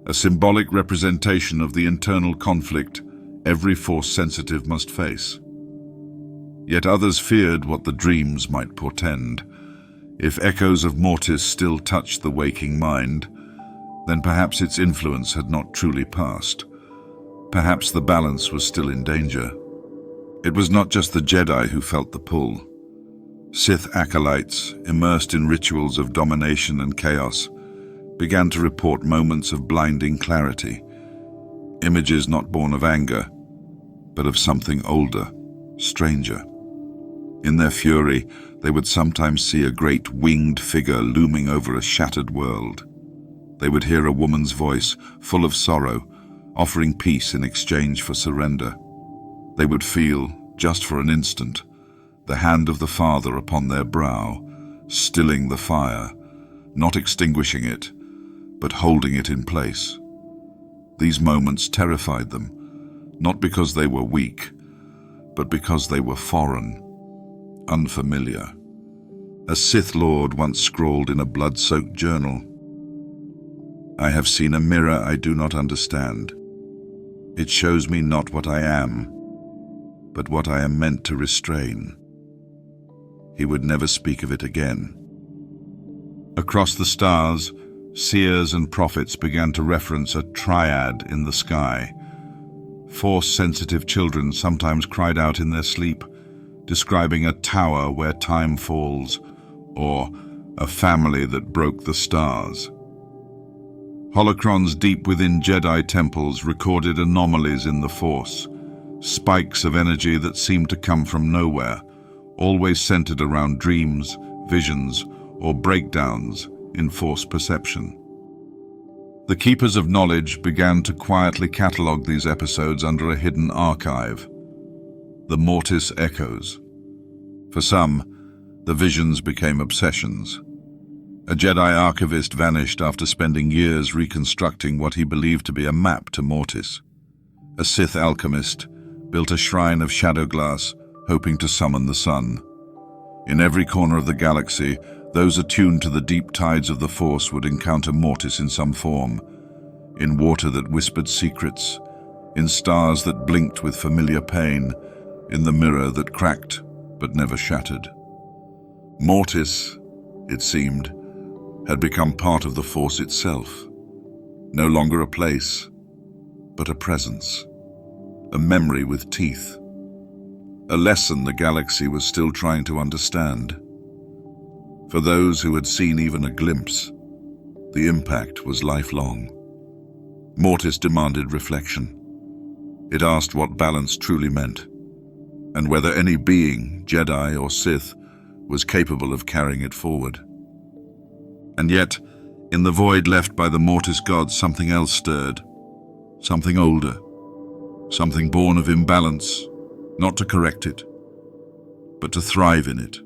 a symbolic representation of the internal conflict every Force-sensitive must face. Yet others feared what the dreams might portend. If echoes of Mortis still touched the waking mind, then perhaps its influence had not truly passed. Perhaps the balance was still in danger. It was not just the Jedi who felt the pull. Sith acolytes, immersed in rituals of domination and chaos, began to report moments of blinding clarity, images not born of anger, but of something older, stranger. In their fury, they would sometimes see a great winged figure looming over a shattered world. They would hear a woman's voice, full of sorrow, offering peace in exchange for surrender. They would feel, just for an instant, the hand of the Father upon their brow, stilling the fire, not extinguishing it, but holding it in place. These moments terrified them, not because they were weak, but because they were foreign, unfamiliar. A Sith Lord once scrawled in a blood-soaked journal, "I have seen a mirror I do not understand. It shows me not what I am, but what I am meant to restrain." He would never speak of it again. Across the stars, seers and prophets began to reference a triad in the sky. Force-sensitive children sometimes cried out in their sleep, describing a tower where time falls, or a family that broke the stars. Holocrons deep within Jedi temples recorded anomalies in the Force, spikes of energy that seemed to come from nowhere, always centered around dreams, visions, or breakdowns in Force perception. The Keepers of Knowledge began to quietly catalogue these episodes under a hidden archive, the Mortis Echoes. For some, the visions became obsessions. A Jedi archivist vanished after spending years reconstructing what he believed to be a map to Mortis. A Sith alchemist built a shrine of shadow glass, hoping to summon the sun. In every corner of the galaxy, those attuned to the deep tides of the Force would encounter Mortis in some form, in water that whispered secrets, in stars that blinked with familiar pain, in the mirror that cracked but never shattered. Mortis, it seemed, had become part of the Force itself, no longer a place, but a presence, a memory with teeth, a lesson the galaxy was still trying to understand. For those who had seen even a glimpse, the impact was lifelong. Mortis demanded reflection. It asked what balance truly meant, and whether any being, Jedi or Sith, was capable of carrying it forward. And yet, in the void left by the Mortis gods, something else stirred, something older, something born of imbalance, not to correct it, but to thrive in it.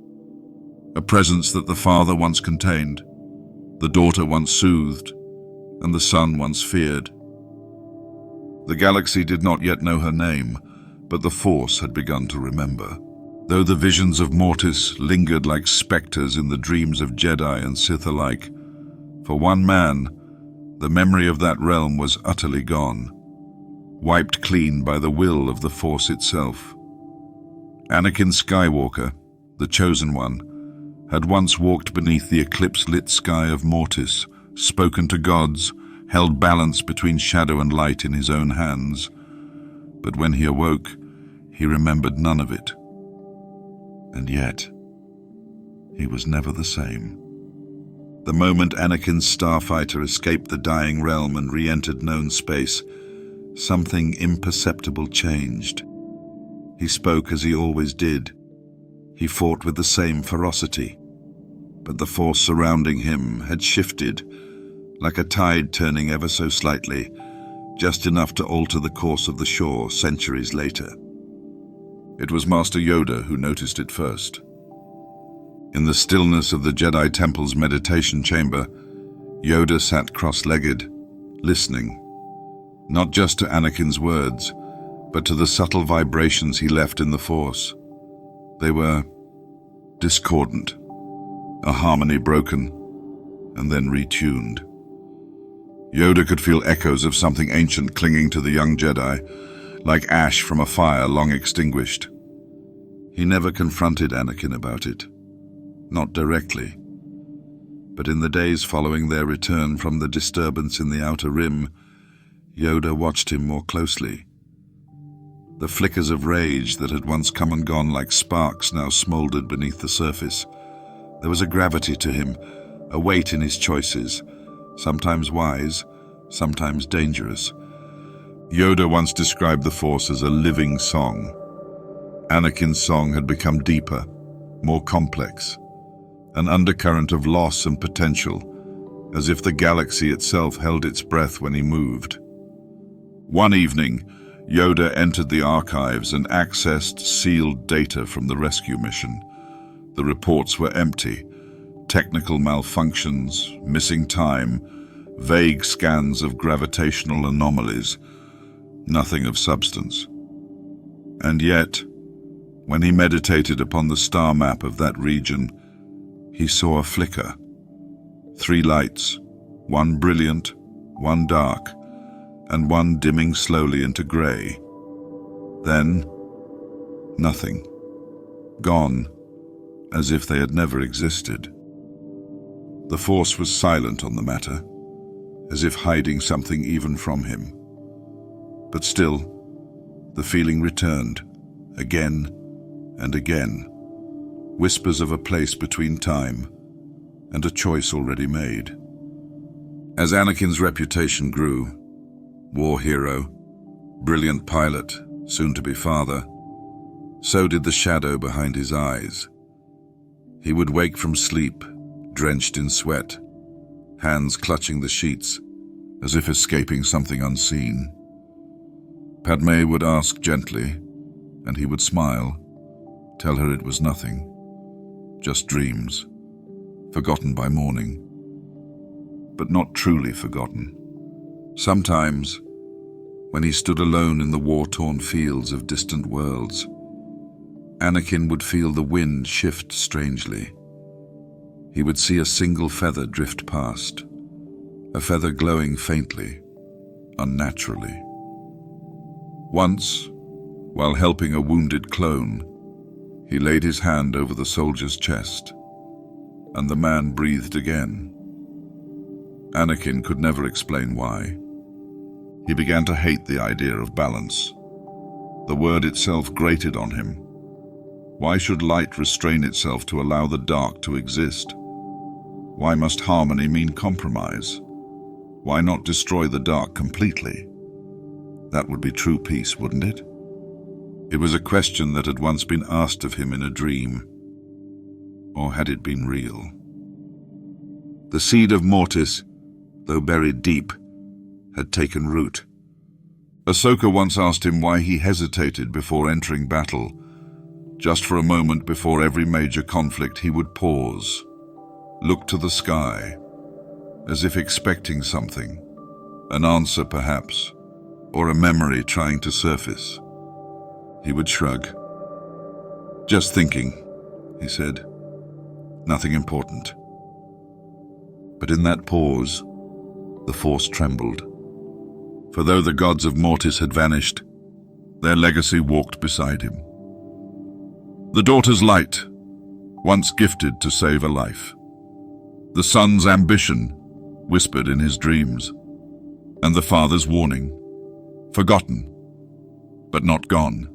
A presence that the father once contained, the daughter once soothed, and the son once feared. The galaxy did not yet know her name, but the Force had begun to remember. Though the visions of Mortis lingered like specters in the dreams of Jedi and Sith alike, for one man, the memory of that realm was utterly gone, wiped clean by the will of the Force itself. Anakin Skywalker, the Chosen One, had once walked beneath the eclipse-lit sky of Mortis, spoken to gods, held balance between shadow and light in his own hands. But when he awoke, he remembered none of it. And yet, he was never the same. The moment Anakin's starfighter escaped the dying realm and re-entered known space, something imperceptible changed. He spoke as he always did. He fought with the same ferocity, but the Force surrounding him had shifted, like a tide turning ever so slightly, just enough to alter the course of the shore centuries later. It was Master Yoda who noticed it first. In the stillness of the Jedi Temple's meditation chamber, Yoda sat cross-legged, listening, not just to Anakin's words, but to the subtle vibrations he left in the Force. They were discordant, a harmony broken and then retuned. Yoda could feel echoes of something ancient clinging to the young Jedi, like ash from a fire long extinguished. He never confronted Anakin about it, not directly, but in the days following their return from the disturbance in the Outer Rim, Yoda watched him more closely. The flickers of rage that had once come and gone like sparks now smoldered beneath the surface. There was a gravity to him, a weight in his choices, sometimes wise, sometimes dangerous. Yoda once described the Force as a living song. Anakin's song had become deeper, more complex, an undercurrent of loss and potential, as if the galaxy itself held its breath when he moved. One evening, Yoda entered the archives and accessed sealed data from the rescue mission. The reports were empty. Technical malfunctions, missing time, vague scans of gravitational anomalies, nothing of substance. And yet, when he meditated upon the star map of that region, he saw a flicker. 3 lights, one brilliant, one dark, and one dimming slowly into grey. Then, nothing. Gone, as if they had never existed. The Force was silent on the matter, as if hiding something even from him. But still, the feeling returned, again and again, whispers of a place between time and a choice already made. As Anakin's reputation grew, war hero, brilliant pilot, soon-to-be father, so did the shadow behind his eyes. He would wake from sleep, drenched in sweat, hands clutching the sheets, as if escaping something unseen. Padme would ask gently, and he would smile, tell her it was nothing, just dreams, forgotten by morning, but not truly forgotten. Sometimes, when he stood alone in the war-torn fields of distant worlds, Anakin would feel the wind shift strangely. He would see a single feather drift past, a feather glowing faintly, unnaturally. Once, while helping a wounded clone, he laid his hand over the soldier's chest, and the man breathed again. Anakin could never explain why. He began to hate the idea of balance. The word itself grated on him. Why should light restrain itself to allow the dark to exist? Why must harmony mean compromise? Why not destroy the dark completely? That would be true peace, wouldn't it? It was a question that had once been asked of him in a dream. Or had it been real? The seed of Mortis, though buried deep, had taken root. Ahsoka once asked him why he hesitated before entering battle. Just for a moment before every major conflict, he would pause, look to the sky, as if expecting something, an answer perhaps, or a memory trying to surface. He would shrug. "Just thinking," he said. "Nothing important." But in that pause, the Force trembled. For though the gods of Mortis had vanished, their legacy walked beside him. The daughter's light, once gifted to save a life. The son's ambition, whispered in his dreams. And the father's warning, forgotten, but not gone.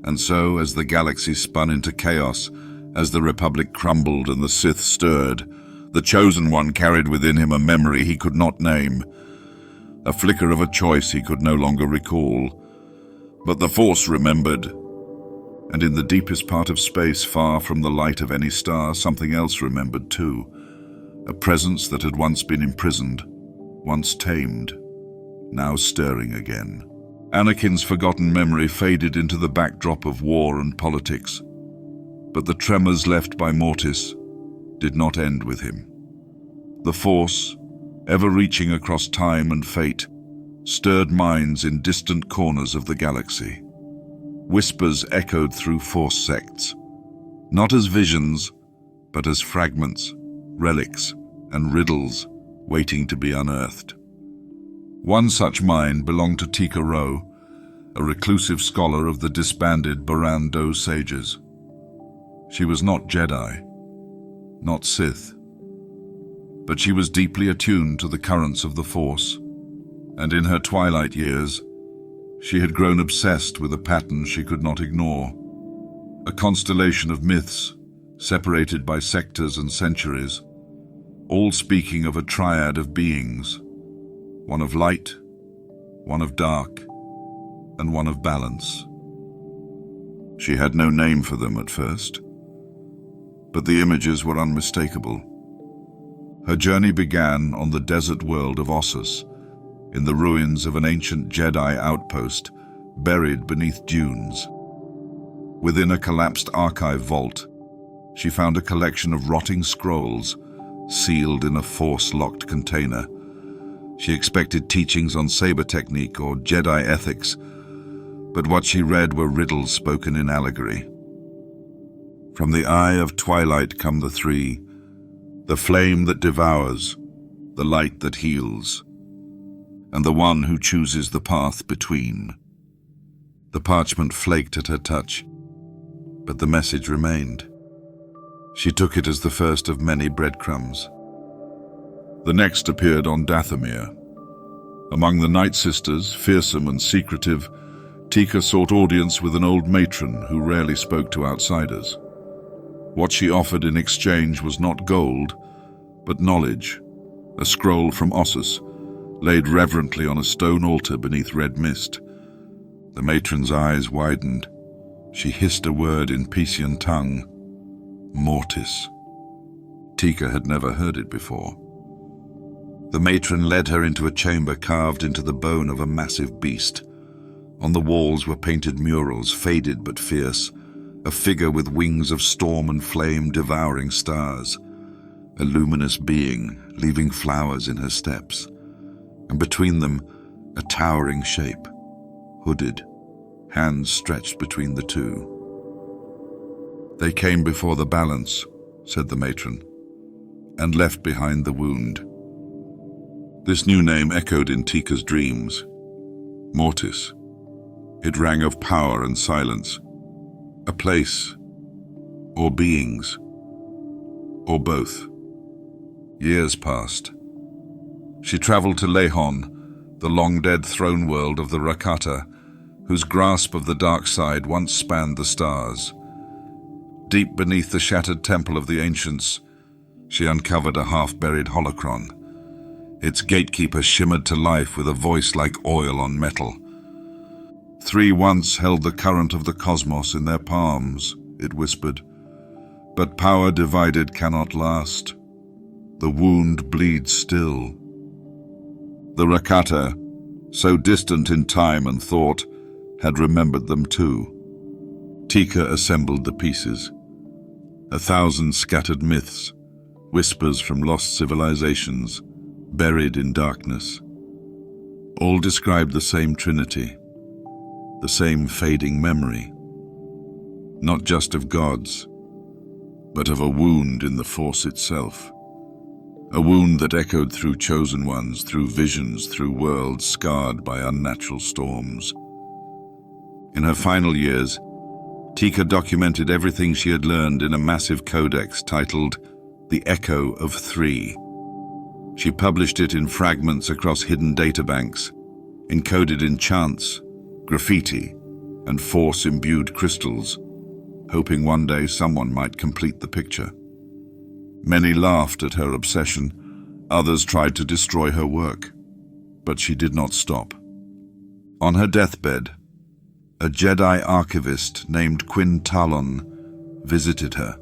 And so, as the galaxy spun into chaos, as the Republic crumbled and the Sith stirred, the Chosen One carried within him a memory he could not name, a flicker of a choice he could no longer recall. But the Force remembered. And in the deepest part of space, far from the light of any star, something else remembered too. A presence that had once been imprisoned, once tamed, now stirring again. Anakin's forgotten memory faded into the backdrop of war and politics. But the tremors left by Mortis did not end with him. The Force, ever reaching across time and fate, stirred minds in distant corners of the galaxy. Whispers echoed through Force sects, not as visions, but as fragments, relics, and riddles waiting to be unearthed. One such mine belonged to Tika Ro, a reclusive scholar of the disbanded Barando sages. She was not Jedi, not Sith, but she was deeply attuned to the currents of the Force, and in her twilight years, she had grown obsessed with a pattern she could not ignore, a constellation of myths separated by sectors and centuries, all speaking of a triad of beings, one of light, one of dark, and one of balance. She had no name for them at first, but the images were unmistakable. Her journey began on the desert world of Ossus, in the ruins of an ancient Jedi outpost buried beneath dunes. Within a collapsed archive vault, she found a collection of rotting scrolls sealed in a Force-locked container. She expected teachings on saber technique or Jedi ethics, but what she read were riddles spoken in allegory. From the eye of twilight come the three, the flame that devours, the light that heals, and the one who chooses the path between. The parchment flaked at her touch, but the message remained. She took it as the first of many breadcrumbs. The next appeared on Dathomir. Among the Night Sisters, fearsome and secretive, Tika sought audience with an old matron who rarely spoke to outsiders. What she offered in exchange was not gold, but knowledge, a scroll from Ossus, laid reverently on a stone altar beneath red mist. The matron's eyes widened. She hissed a word in Piscian tongue, Mortis. Tika had never heard it before. The matron led her into a chamber carved into the bone of a massive beast. On the walls were painted murals, faded but fierce, a figure with wings of storm and flame devouring stars, a luminous being leaving flowers in her steps, and between them a towering shape, hooded, hands stretched between the two. They came before the balance, said the matron, and left behind the wound. This new name echoed in Tika's dreams, Mortis. It rang of power and silence, a place, or beings, or both. Years passed. She traveled to Lehon, the long-dead throne world of the Rakata, whose grasp of the dark side once spanned the stars. Deep beneath the shattered temple of the ancients, she uncovered a half-buried holocron. Its gatekeeper shimmered to life with a voice like oil on metal. Three once held the current of the cosmos in their palms, it whispered. But power divided cannot last. The wound bleeds still. The Rakata, so distant in time and thought, had remembered them too. Tika assembled the pieces. 1,000 scattered myths, whispers from lost civilizations, buried in darkness. All described the same trinity, the same fading memory, not just of gods, but of a wound in the Force itself. A wound that echoed through chosen ones, through visions, through worlds scarred by unnatural storms. In her final years, Tika documented everything she had learned in a massive codex titled The Echo of Three. She published it in fragments across hidden databanks, encoded in chants, graffiti, and Force-imbued crystals, hoping one day someone might complete the picture. Many laughed at her obsession, others tried to destroy her work, but she did not stop. On her deathbed, a Jedi archivist named Quinn Talon visited her.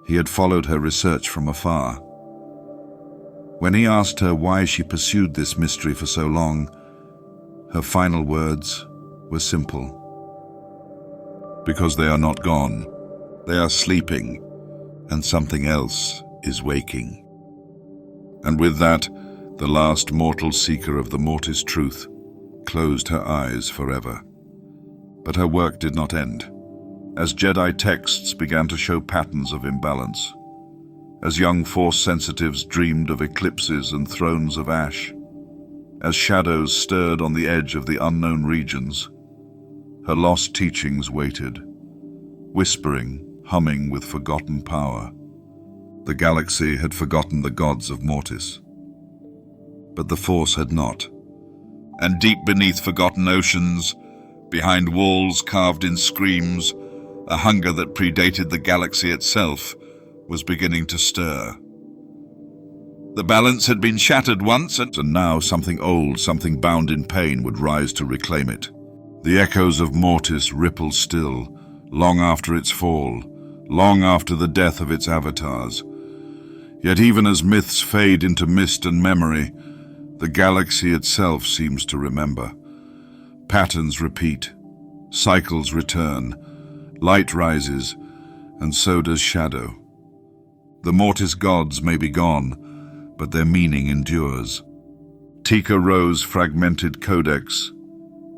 He had followed her research from afar. When he asked her why she pursued this mystery for so long, her final words were simple. Because they are not gone, they are sleeping, and something else is waking. And with that, the last mortal seeker of the Mortis truth closed her eyes forever. But her work did not end. As Jedi texts began to show patterns of imbalance, as young Force sensitives dreamed of eclipses and thrones of ash, as shadows stirred on the edge of the unknown regions, her lost teachings waited, whispering, humming with forgotten power. The galaxy had forgotten the gods of Mortis, but the Force had not. And deep beneath forgotten oceans, behind walls carved in screams, a hunger that predated the galaxy itself was beginning to stir. The balance had been shattered once, and now something old, something bound in pain, would rise to reclaim it. The echoes of Mortis rippled still, long after its fall, long after the death of its avatars. Yet even as myths fade into mist and memory, the galaxy itself seems to remember. Patterns repeat, cycles return, light rises, and so does shadow. The Mortis gods may be gone, but their meaning endures. Tika Ro's fragmented codex,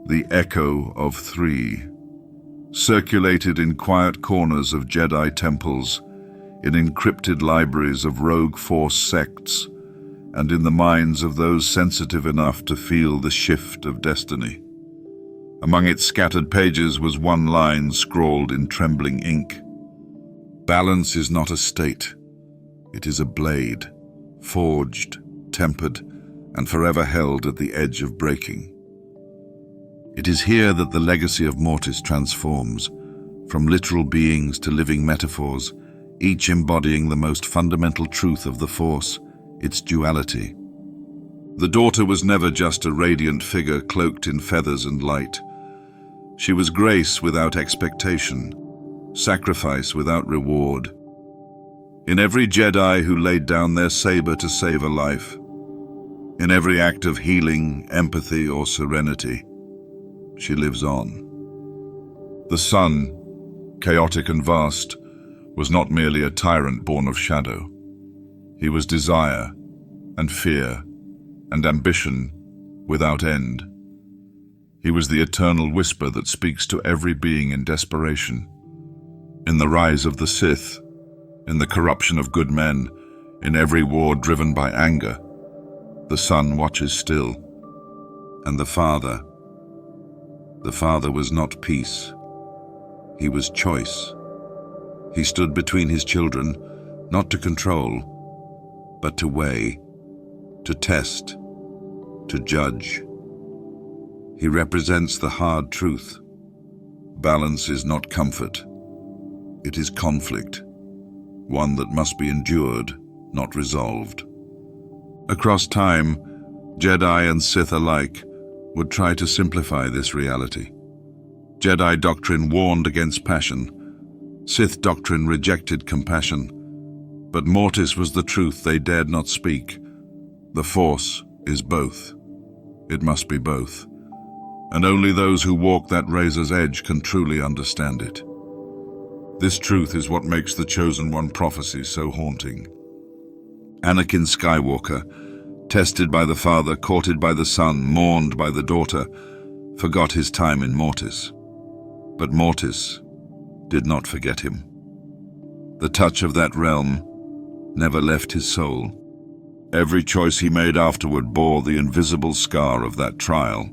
the Echo of Three, circulated in quiet corners of Jedi temples, in encrypted libraries of rogue Force sects, and in the minds of those sensitive enough to feel the shift of destiny. Among its scattered pages was one line scrawled in trembling ink. Balance is not a state. It is a blade, forged, tempered, and forever held at the edge of breaking. It is here that the legacy of Mortis transforms, from literal beings to living metaphors, each embodying the most fundamental truth of the Force, its duality. The daughter was never just a radiant figure cloaked in feathers and light. She was grace without expectation, sacrifice without reward. In every Jedi who laid down their saber to save a life, in every act of healing, empathy, or serenity, she lives on. The sun, chaotic and vast, was not merely a tyrant born of shadow. He was desire and fear and ambition without end. He was the eternal whisper that speaks to every being in desperation. In the rise of the Sith, in the corruption of good men, in every war driven by anger, the Son watches still. And the Father was not peace. He was choice. He stood between his children, not to control, but to weigh, to test, to judge. He represents the hard truth. Balance is not comfort. It is conflict, one that must be endured, not resolved. Across time, Jedi and Sith alike would try to simplify this reality. Jedi doctrine warned against passion. Sith doctrine rejected compassion. But Mortis was the truth they dared not speak. The Force is both. It must be both. And only those who walk that razor's edge can truly understand it. This truth is what makes the Chosen One prophecy so haunting. Anakin Skywalker, tested by the father, courted by the son, mourned by the daughter, forgot his time in Mortis. But Mortis did not forget him. The touch of that realm never left his soul. Every choice he made afterward bore the invisible scar of that trial.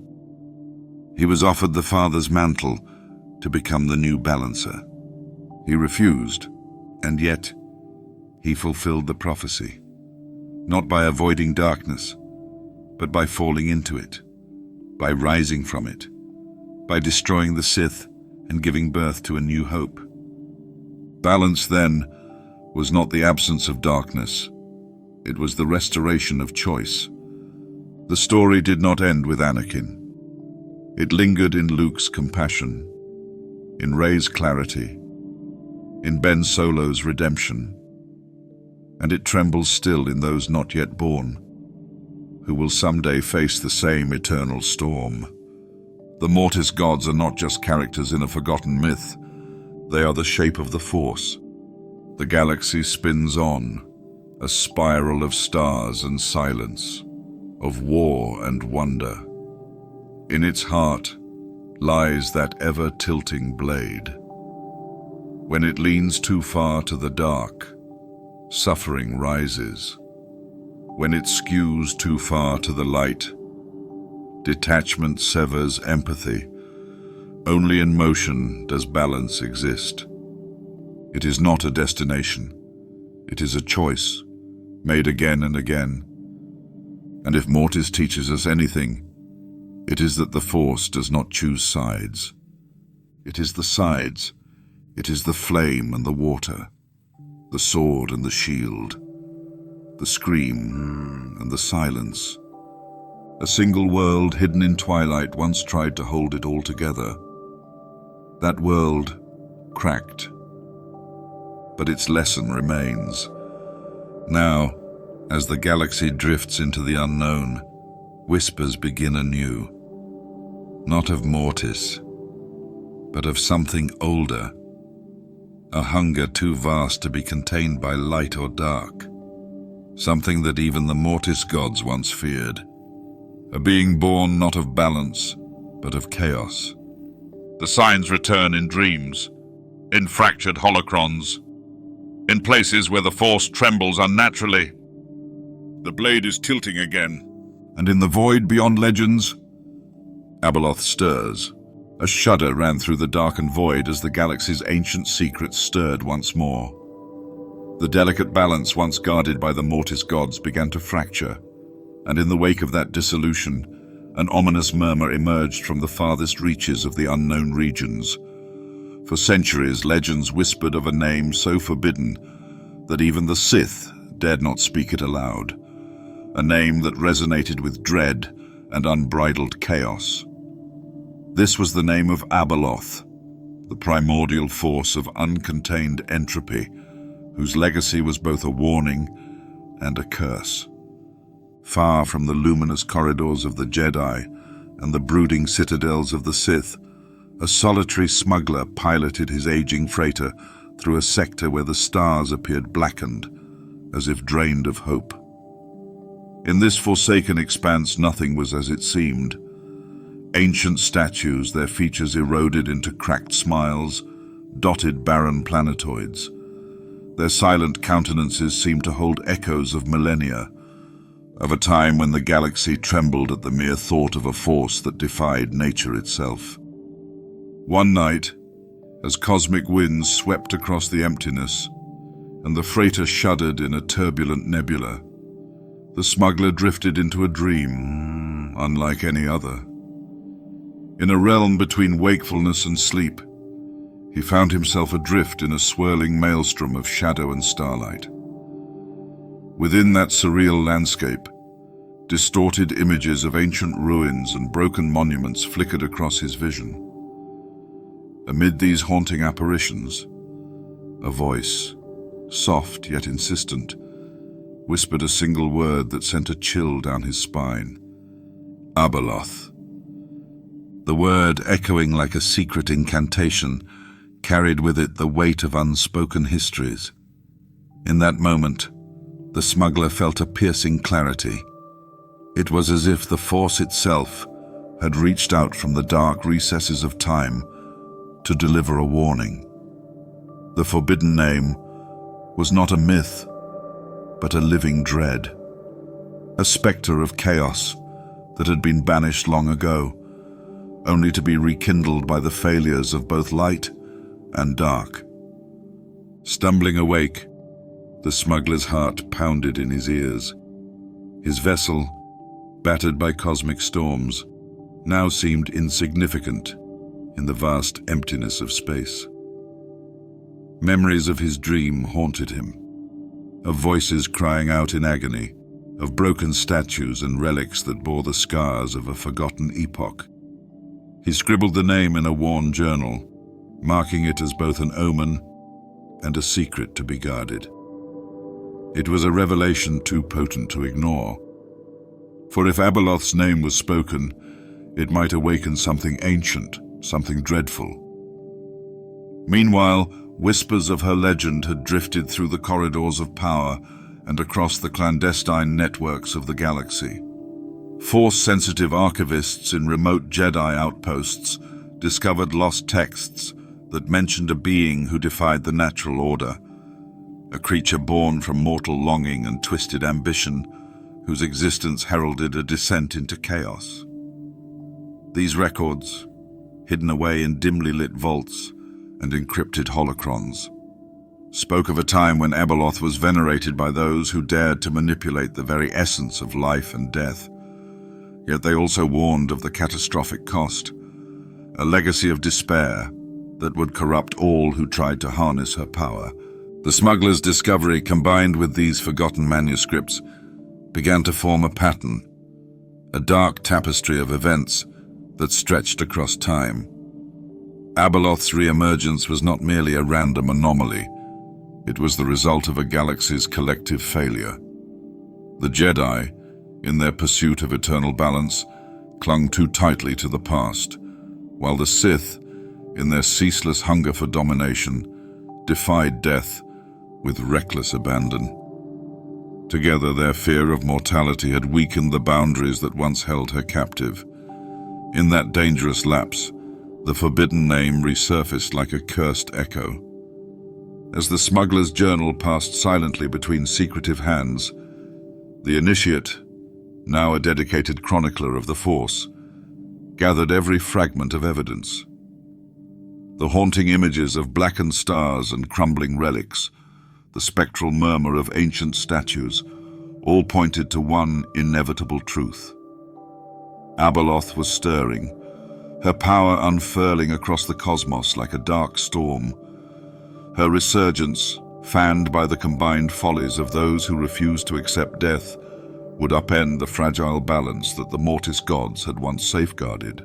He was offered the father's mantle to become the new balancer. He refused, and yet he fulfilled the prophecy, not by avoiding darkness, but by falling into it, by rising from it, by destroying the Sith and giving birth to a new hope. Balance, then, was not the absence of darkness. It was the restoration of choice. The story did not end with Anakin. It lingered in Luke's compassion, in Rey's clarity, in Ben Solo's redemption, and it trembles still in those not yet born, who will someday face the same eternal storm. The Mortis gods are not just characters in a forgotten myth. They are the shape of the Force. The galaxy spins on, a spiral of stars and silence, of war and wonder. In its heart lies that ever-tilting blade. When it leans too far to the dark, Suffering rises. When it skews too far to the light, detachment severs empathy. Only in motion does balance exist. It is not a destination. It is a choice, made again and again. And if Mortis teaches us anything, it is that the Force does not choose sides. It is the sides. It is the flame and the water, the sword and the shield, the scream and the silence. A single world hidden in twilight once tried to hold it all together. That world cracked, but its lesson remains. Now, as the galaxy drifts into the unknown, whispers begin anew. Not of Mortis, but of something older. A hunger too vast to be contained by light or dark. Something that even the Mortis gods once feared. A being born not of balance, but of chaos. The signs return in dreams, in fractured holocrons, in places where the Force trembles unnaturally. The blade is tilting again, and in the void beyond legends, Abeloth stirs. A shudder ran through the darkened void as the galaxy's ancient secrets stirred once more. The delicate balance once guarded by the Mortis gods began to fracture, and in the wake of that dissolution, an ominous murmur emerged from the farthest reaches of the unknown regions. For centuries, legends whispered of a name so forbidden that even the Sith dared not speak it aloud. A name that resonated with dread and unbridled chaos. This was the name of Abeloth, the primordial force of uncontained entropy, whose legacy was both a warning and a curse. Far from the luminous corridors of the Jedi and the brooding citadels of the Sith, a solitary smuggler piloted his aging freighter through a sector where the stars appeared blackened, as if drained of hope. In this forsaken expanse, nothing was as it seemed. Ancient statues, their features eroded into cracked smiles, dotted barren planetoids. Their silent countenances seemed to hold echoes of millennia, of a time when the galaxy trembled at the mere thought of a force that defied nature itself. One night, as cosmic winds swept across the emptiness, and the freighter shuddered in a turbulent nebula, the smuggler drifted into a dream unlike any other. In a realm between wakefulness and sleep, he found himself adrift in a swirling maelstrom of shadow and starlight. Within that surreal landscape, distorted images of ancient ruins and broken monuments flickered across his vision. Amid these haunting apparitions, a voice, soft yet insistent, whispered a single word that sent a chill down his spine. Abeloth. The word, echoing like a secret incantation, carried with it the weight of unspoken histories. In that moment, the smuggler felt a piercing clarity. It was as if the Force itself had reached out from the dark recesses of time to deliver a warning. The forbidden name was not a myth, but a living dread, a spectre of chaos that had been banished long ago, only to be rekindled by the failures of both light and dark. Stumbling awake, the smuggler's heart pounded in his ears. His vessel, battered by cosmic storms, now seemed insignificant in the vast emptiness of space. Memories of his dream haunted him, of voices crying out in agony, of broken statues and relics that bore the scars of a forgotten epoch. He scribbled the name in a worn journal, marking it as both an omen and a secret to be guarded. It was a revelation too potent to ignore, for if Abeloth's name was spoken, it might awaken something ancient, something dreadful. Meanwhile, whispers of her legend had drifted through the corridors of power and across the clandestine networks of the galaxy. Force-sensitive archivists in remote Jedi outposts discovered lost texts that mentioned a being who defied the natural order, a creature born from mortal longing and twisted ambition, whose existence heralded a descent into chaos. These records, hidden away in dimly lit vaults and encrypted holocrons, spoke of a time when Abeloth was venerated by those who dared to manipulate the very essence of life and death. Yet they also warned of the catastrophic cost, a legacy of despair that would corrupt all who tried to harness her power. The smuggler's discovery, combined with these forgotten manuscripts, began to form a pattern, a dark tapestry of events that stretched across time. Abeloth's re-emergence was not merely a random anomaly. It was the result of a galaxy's collective failure. The Jedi, in their pursuit of eternal balance, clung too tightly to the past, while the Sith, in their ceaseless hunger for domination, defied death with reckless abandon. Together, their fear of mortality had weakened the boundaries that once held her captive. In that dangerous lapse, the forbidden name resurfaced like a cursed echo. As the smuggler's journal passed silently between secretive hands, the initiate, now a dedicated chronicler of the Force, gathered every fragment of evidence. The haunting images of blackened stars and crumbling relics, the spectral murmur of ancient statues, all pointed to one inevitable truth. Abeloth was stirring, her power unfurling across the cosmos like a dark storm. Her resurgence, fanned by the combined follies of those who refused to accept death, would upend the fragile balance that the Mortis gods had once safeguarded.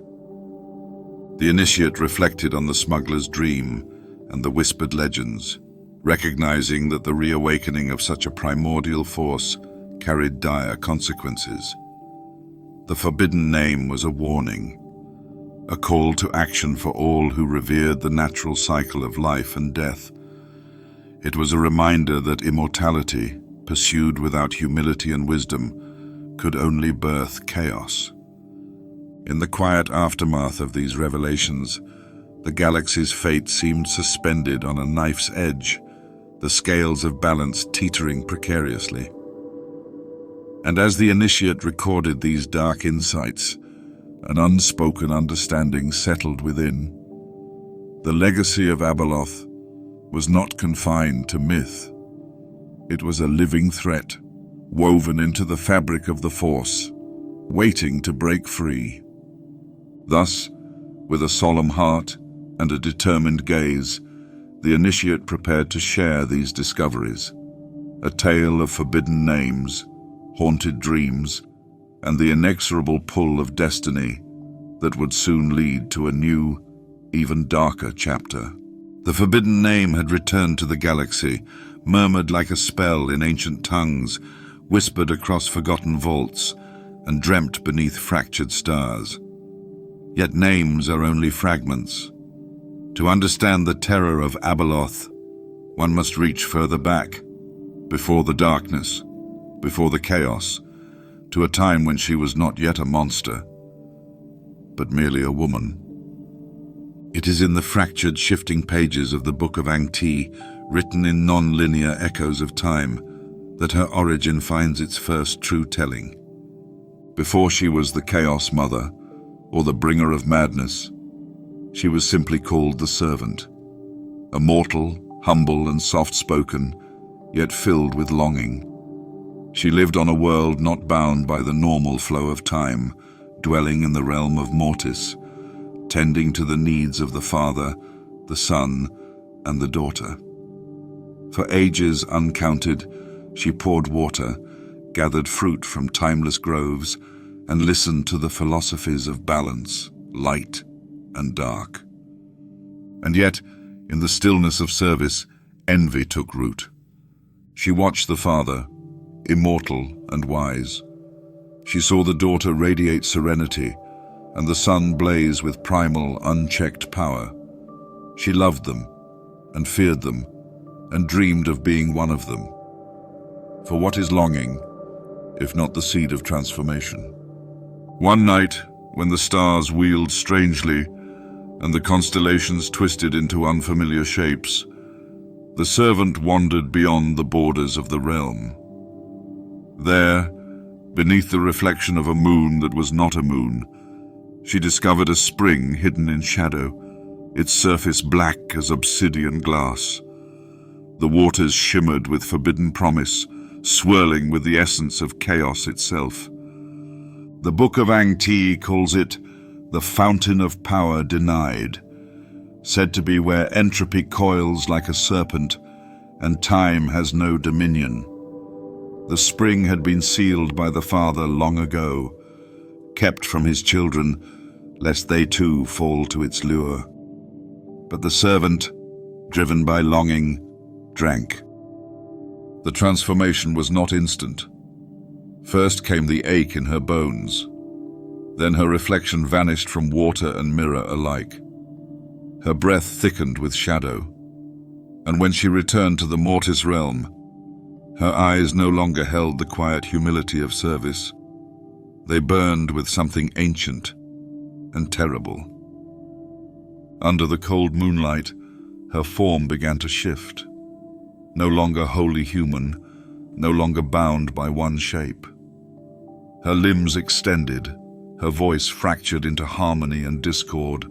The initiate reflected on the smuggler's dream and the whispered legends, recognizing that the reawakening of such a primordial force carried dire consequences. The forbidden name was a warning, a call to action for all who revered the natural cycle of life and death. It was a reminder that immortality, pursued without humility and wisdom, could only birth chaos. In the quiet aftermath of these revelations, the galaxy's fate seemed suspended on a knife's edge, the scales of balance teetering precariously. And as the initiate recorded these dark insights, an unspoken understanding settled within. The legacy of Abeloth was not confined to myth. It was a living threat, woven into the fabric of the Force, waiting to break free. Thus, with a solemn heart and a determined gaze, the initiate prepared to share these discoveries, a tale of forbidden names, haunted dreams, and the inexorable pull of destiny that would soon lead to a new, even darker chapter. The forbidden name had returned to the galaxy, murmured like a spell in ancient tongues, whispered across forgotten vaults, and dreamt beneath fractured stars. Yet names are only fragments. To understand the terror of Abeloth, one must reach further back, before the darkness, before the chaos, to a time when she was not yet a monster, but merely a woman. It is in the fractured, shifting pages of the Book of Ang-Ti, written in non-linear echoes of time, that her origin finds its first true telling. Before she was the Chaos Mother, or the bringer of madness, she was simply called the Servant, a mortal, humble and soft-spoken, yet filled with longing. She lived on a world not bound by the normal flow of time, dwelling in the realm of Mortis, tending to the needs of the Father, the Son, and the Daughter. For ages uncounted, she poured water, gathered fruit from timeless groves, and listened to the philosophies of balance, light, and dark. And yet, in the stillness of service, envy took root. She watched the Father, immortal and wise. She saw the Daughter radiate serenity, and the Son blaze with primal, unchecked power. She loved them, and feared them, and dreamed of being one of them. For what is longing, if not the seed of transformation? One night, when the stars wheeled strangely, and the constellations twisted into unfamiliar shapes, The servant wandered beyond the borders of the realm. There, beneath the reflection of a moon that was not a moon, she discovered a spring hidden in shadow, its surface black as obsidian glass. The waters shimmered with forbidden promise, swirling with the essence of chaos itself. The Book of Ang-Ti calls it the Fountain of Power Denied, said to be where entropy coils like a serpent and time has no dominion. The spring had been sealed by the Father long ago, kept from his children, lest they too fall to its lure. But the servant, driven by longing, drank. The transformation was not instant. First came the ache in her bones. Then her reflection vanished from water and mirror alike. Her breath thickened with shadow, and when she returned to the Mortis realm, her eyes no longer held the quiet humility of service. They burned with something ancient and terrible. Under the cold moonlight, her form began to shift. No longer wholly human, no longer bound by one shape. Her limbs extended, her voice fractured into harmony and discord,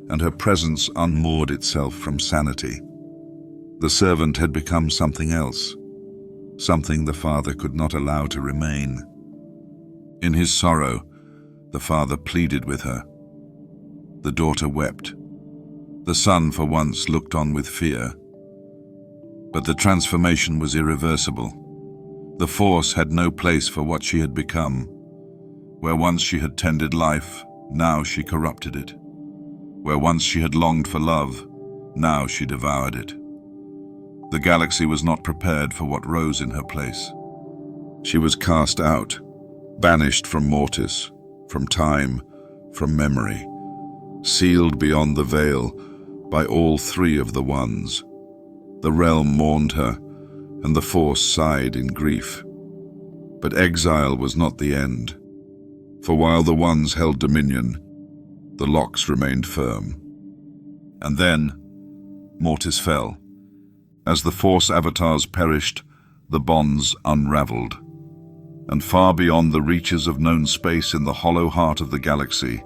and her presence unmoored itself from sanity. The servant had become something else, something the Father could not allow to remain. In his sorrow, the Father pleaded with her. The daughter wept. The son for once looked on with fear. But the transformation was irreversible. The Force had no place for what she had become. Where once she had tended life, now she corrupted it. Where once she had longed for love, now she devoured it. The galaxy was not prepared for what rose in her place. She was cast out, banished from Mortis, from time, from memory, sealed beyond the veil by all three of the Ones. The realm mourned her, and the Force sighed in grief. But exile was not the end, for while the Ones held dominion, the locks remained firm. And then, Mortis fell. As the Force avatars perished, the bonds unraveled. And far beyond the reaches of known space in the hollow heart of the galaxy,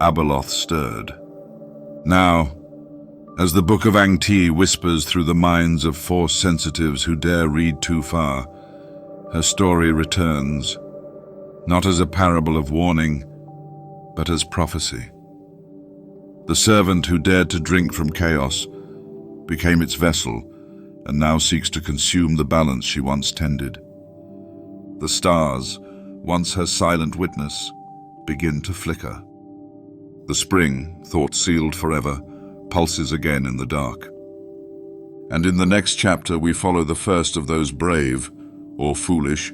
Abeloth stirred. Now, as the Book of Ang-Ti whispers through the minds of Force sensitives who dare read too far, her story returns, not as a parable of warning, but as prophecy. The servant who dared to drink from chaos became its vessel and now seeks to consume the balance she once tended. The stars, once her silent witness, begin to flicker. The spring, thought sealed forever, pulses again in the dark. And in the next chapter we follow the first of those brave, or foolish,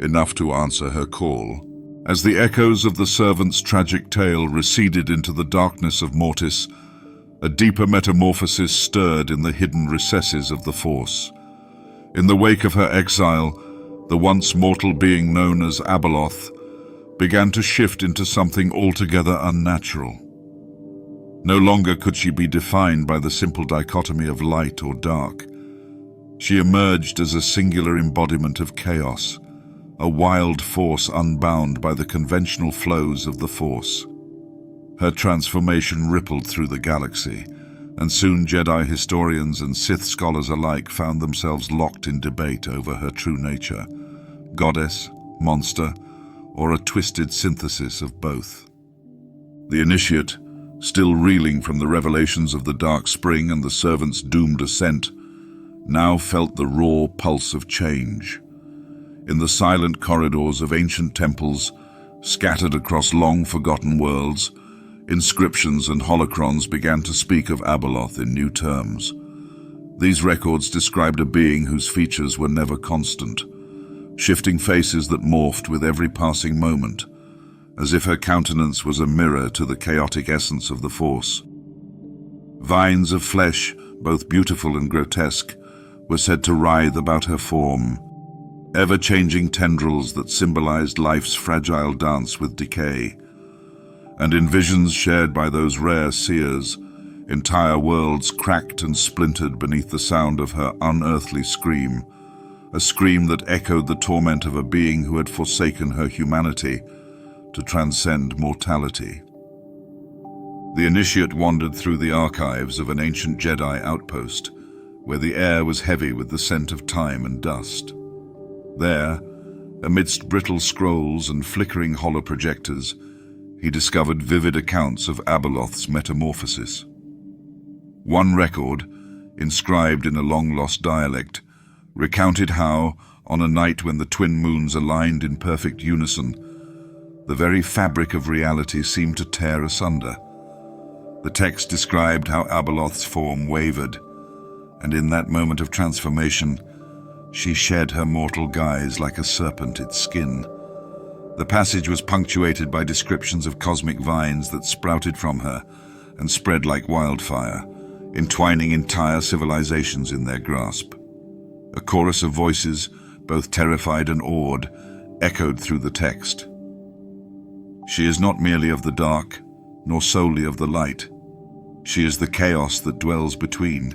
enough to answer her call. As the echoes of the servant's tragic tale receded into the darkness of Mortis, a deeper metamorphosis stirred in the hidden recesses of the Force. In the wake of her exile, the once mortal being known as Abeloth began to shift into something altogether unnatural. No longer could she be defined by the simple dichotomy of light or dark. She emerged as a singular embodiment of chaos, a wild force unbound by the conventional flows of the Force. Her transformation rippled through the galaxy, and soon Jedi historians and Sith scholars alike found themselves locked in debate over her true nature, goddess, monster, or a twisted synthesis of both. The initiate, still reeling from the revelations of the Dark Spring and the servant's doomed ascent, now felt the raw pulse of change. In the silent corridors of ancient temples, scattered across long-forgotten worlds, inscriptions and holocrons began to speak of Abeloth in new terms. These records described a being whose features were never constant, shifting faces that morphed with every passing moment, as if her countenance was a mirror to the chaotic essence of the Force. Vines of flesh, both beautiful and grotesque, were said to writhe about her form, ever-changing tendrils that symbolized life's fragile dance with decay. And in visions shared by those rare seers, Entire worlds cracked and splintered beneath the sound of her unearthly scream, a scream that echoed the torment of a being who had forsaken her humanity to transcend mortality. The initiate wandered through the archives of an ancient Jedi outpost, where the air was heavy with the scent of time and dust. There, amidst brittle scrolls and flickering holoprojectors, he discovered vivid accounts of Abeloth's metamorphosis. One record, inscribed in a long-lost dialect, recounted how, on a night when the twin moons aligned in perfect unison, the very fabric of reality seemed to tear asunder. The text described how Abeloth's form wavered, and in that moment of transformation, she shed her mortal guise like a serpent its skin. The passage was punctuated by descriptions of cosmic vines that sprouted from her and spread like wildfire, entwining entire civilizations in their grasp. A chorus of voices, both terrified and awed, echoed through the text. She is not merely of the dark, nor solely of the light. She is the chaos that dwells between,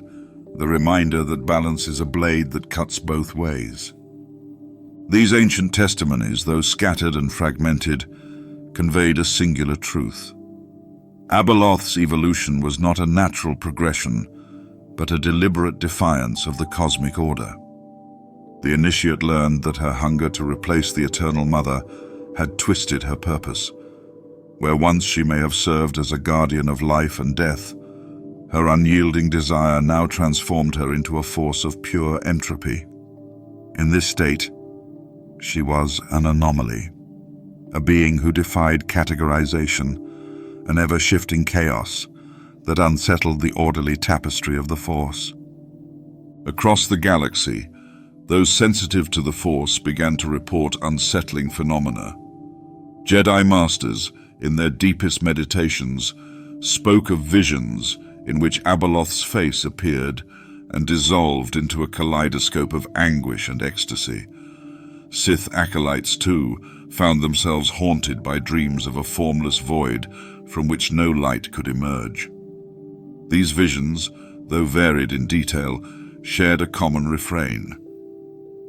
the reminder that balance is a blade that cuts both ways. These ancient testimonies, though scattered and fragmented, conveyed a singular truth. Abeloth's evolution was not a natural progression, but a deliberate defiance of the cosmic order. The initiate learned that her hunger to replace the Eternal Mother had twisted her purpose. Where once she may have served as a guardian of life and death, her unyielding desire now transformed her into a force of pure entropy. In this state, she was an anomaly, a being who defied categorization, an ever-shifting chaos that unsettled the orderly tapestry of the Force. Across the galaxy, those sensitive to the Force began to report unsettling phenomena. Jedi Masters, in their deepest meditations, spoke of visions in which Abeloth's face appeared and dissolved into a kaleidoscope of anguish and ecstasy. Sith acolytes, too, found themselves haunted by dreams of a formless void from which no light could emerge. These visions, though varied in detail, shared a common refrain.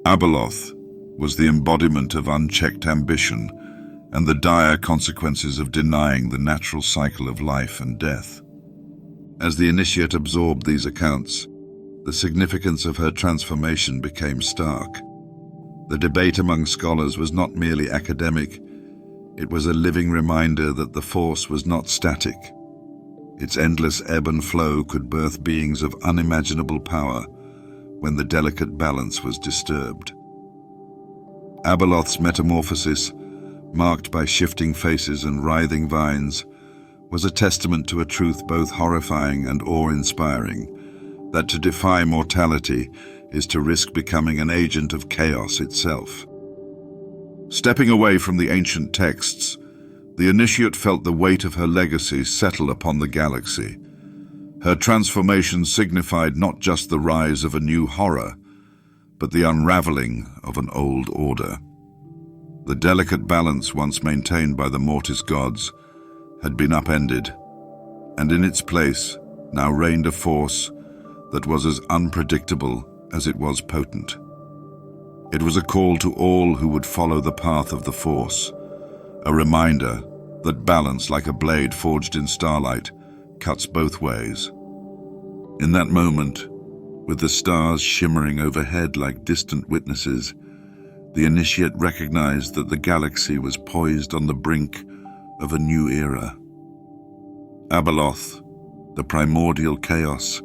Abeloth was the embodiment of unchecked ambition and the dire consequences of denying the natural cycle of life and death. As the initiate absorbed these accounts, the significance of her transformation became stark. The debate among scholars was not merely academic, it was a living reminder that the Force was not static. Its endless ebb and flow could birth beings of unimaginable power when the delicate balance was disturbed. Abeloth's metamorphosis, marked by shifting faces and writhing vines, was a testament to a truth both horrifying and awe-inspiring, that to defy mortality is to risk becoming an agent of chaos itself. Stepping away from the ancient texts, the initiate felt the weight of her legacy settle upon the galaxy. Her transformation signified not just the rise of a new horror, but the unraveling of an old order. The delicate balance once maintained by the Mortis gods had been upended, and in its place now reigned a force that was as unpredictable as it was potent. It was a call to all who would follow the path of the Force, a reminder that balance, like a blade forged in starlight, cuts both ways. In that moment, with the stars shimmering overhead like distant witnesses, the initiate recognized that the galaxy was poised on the brink of a new era. Abeloth, the primordial chaos,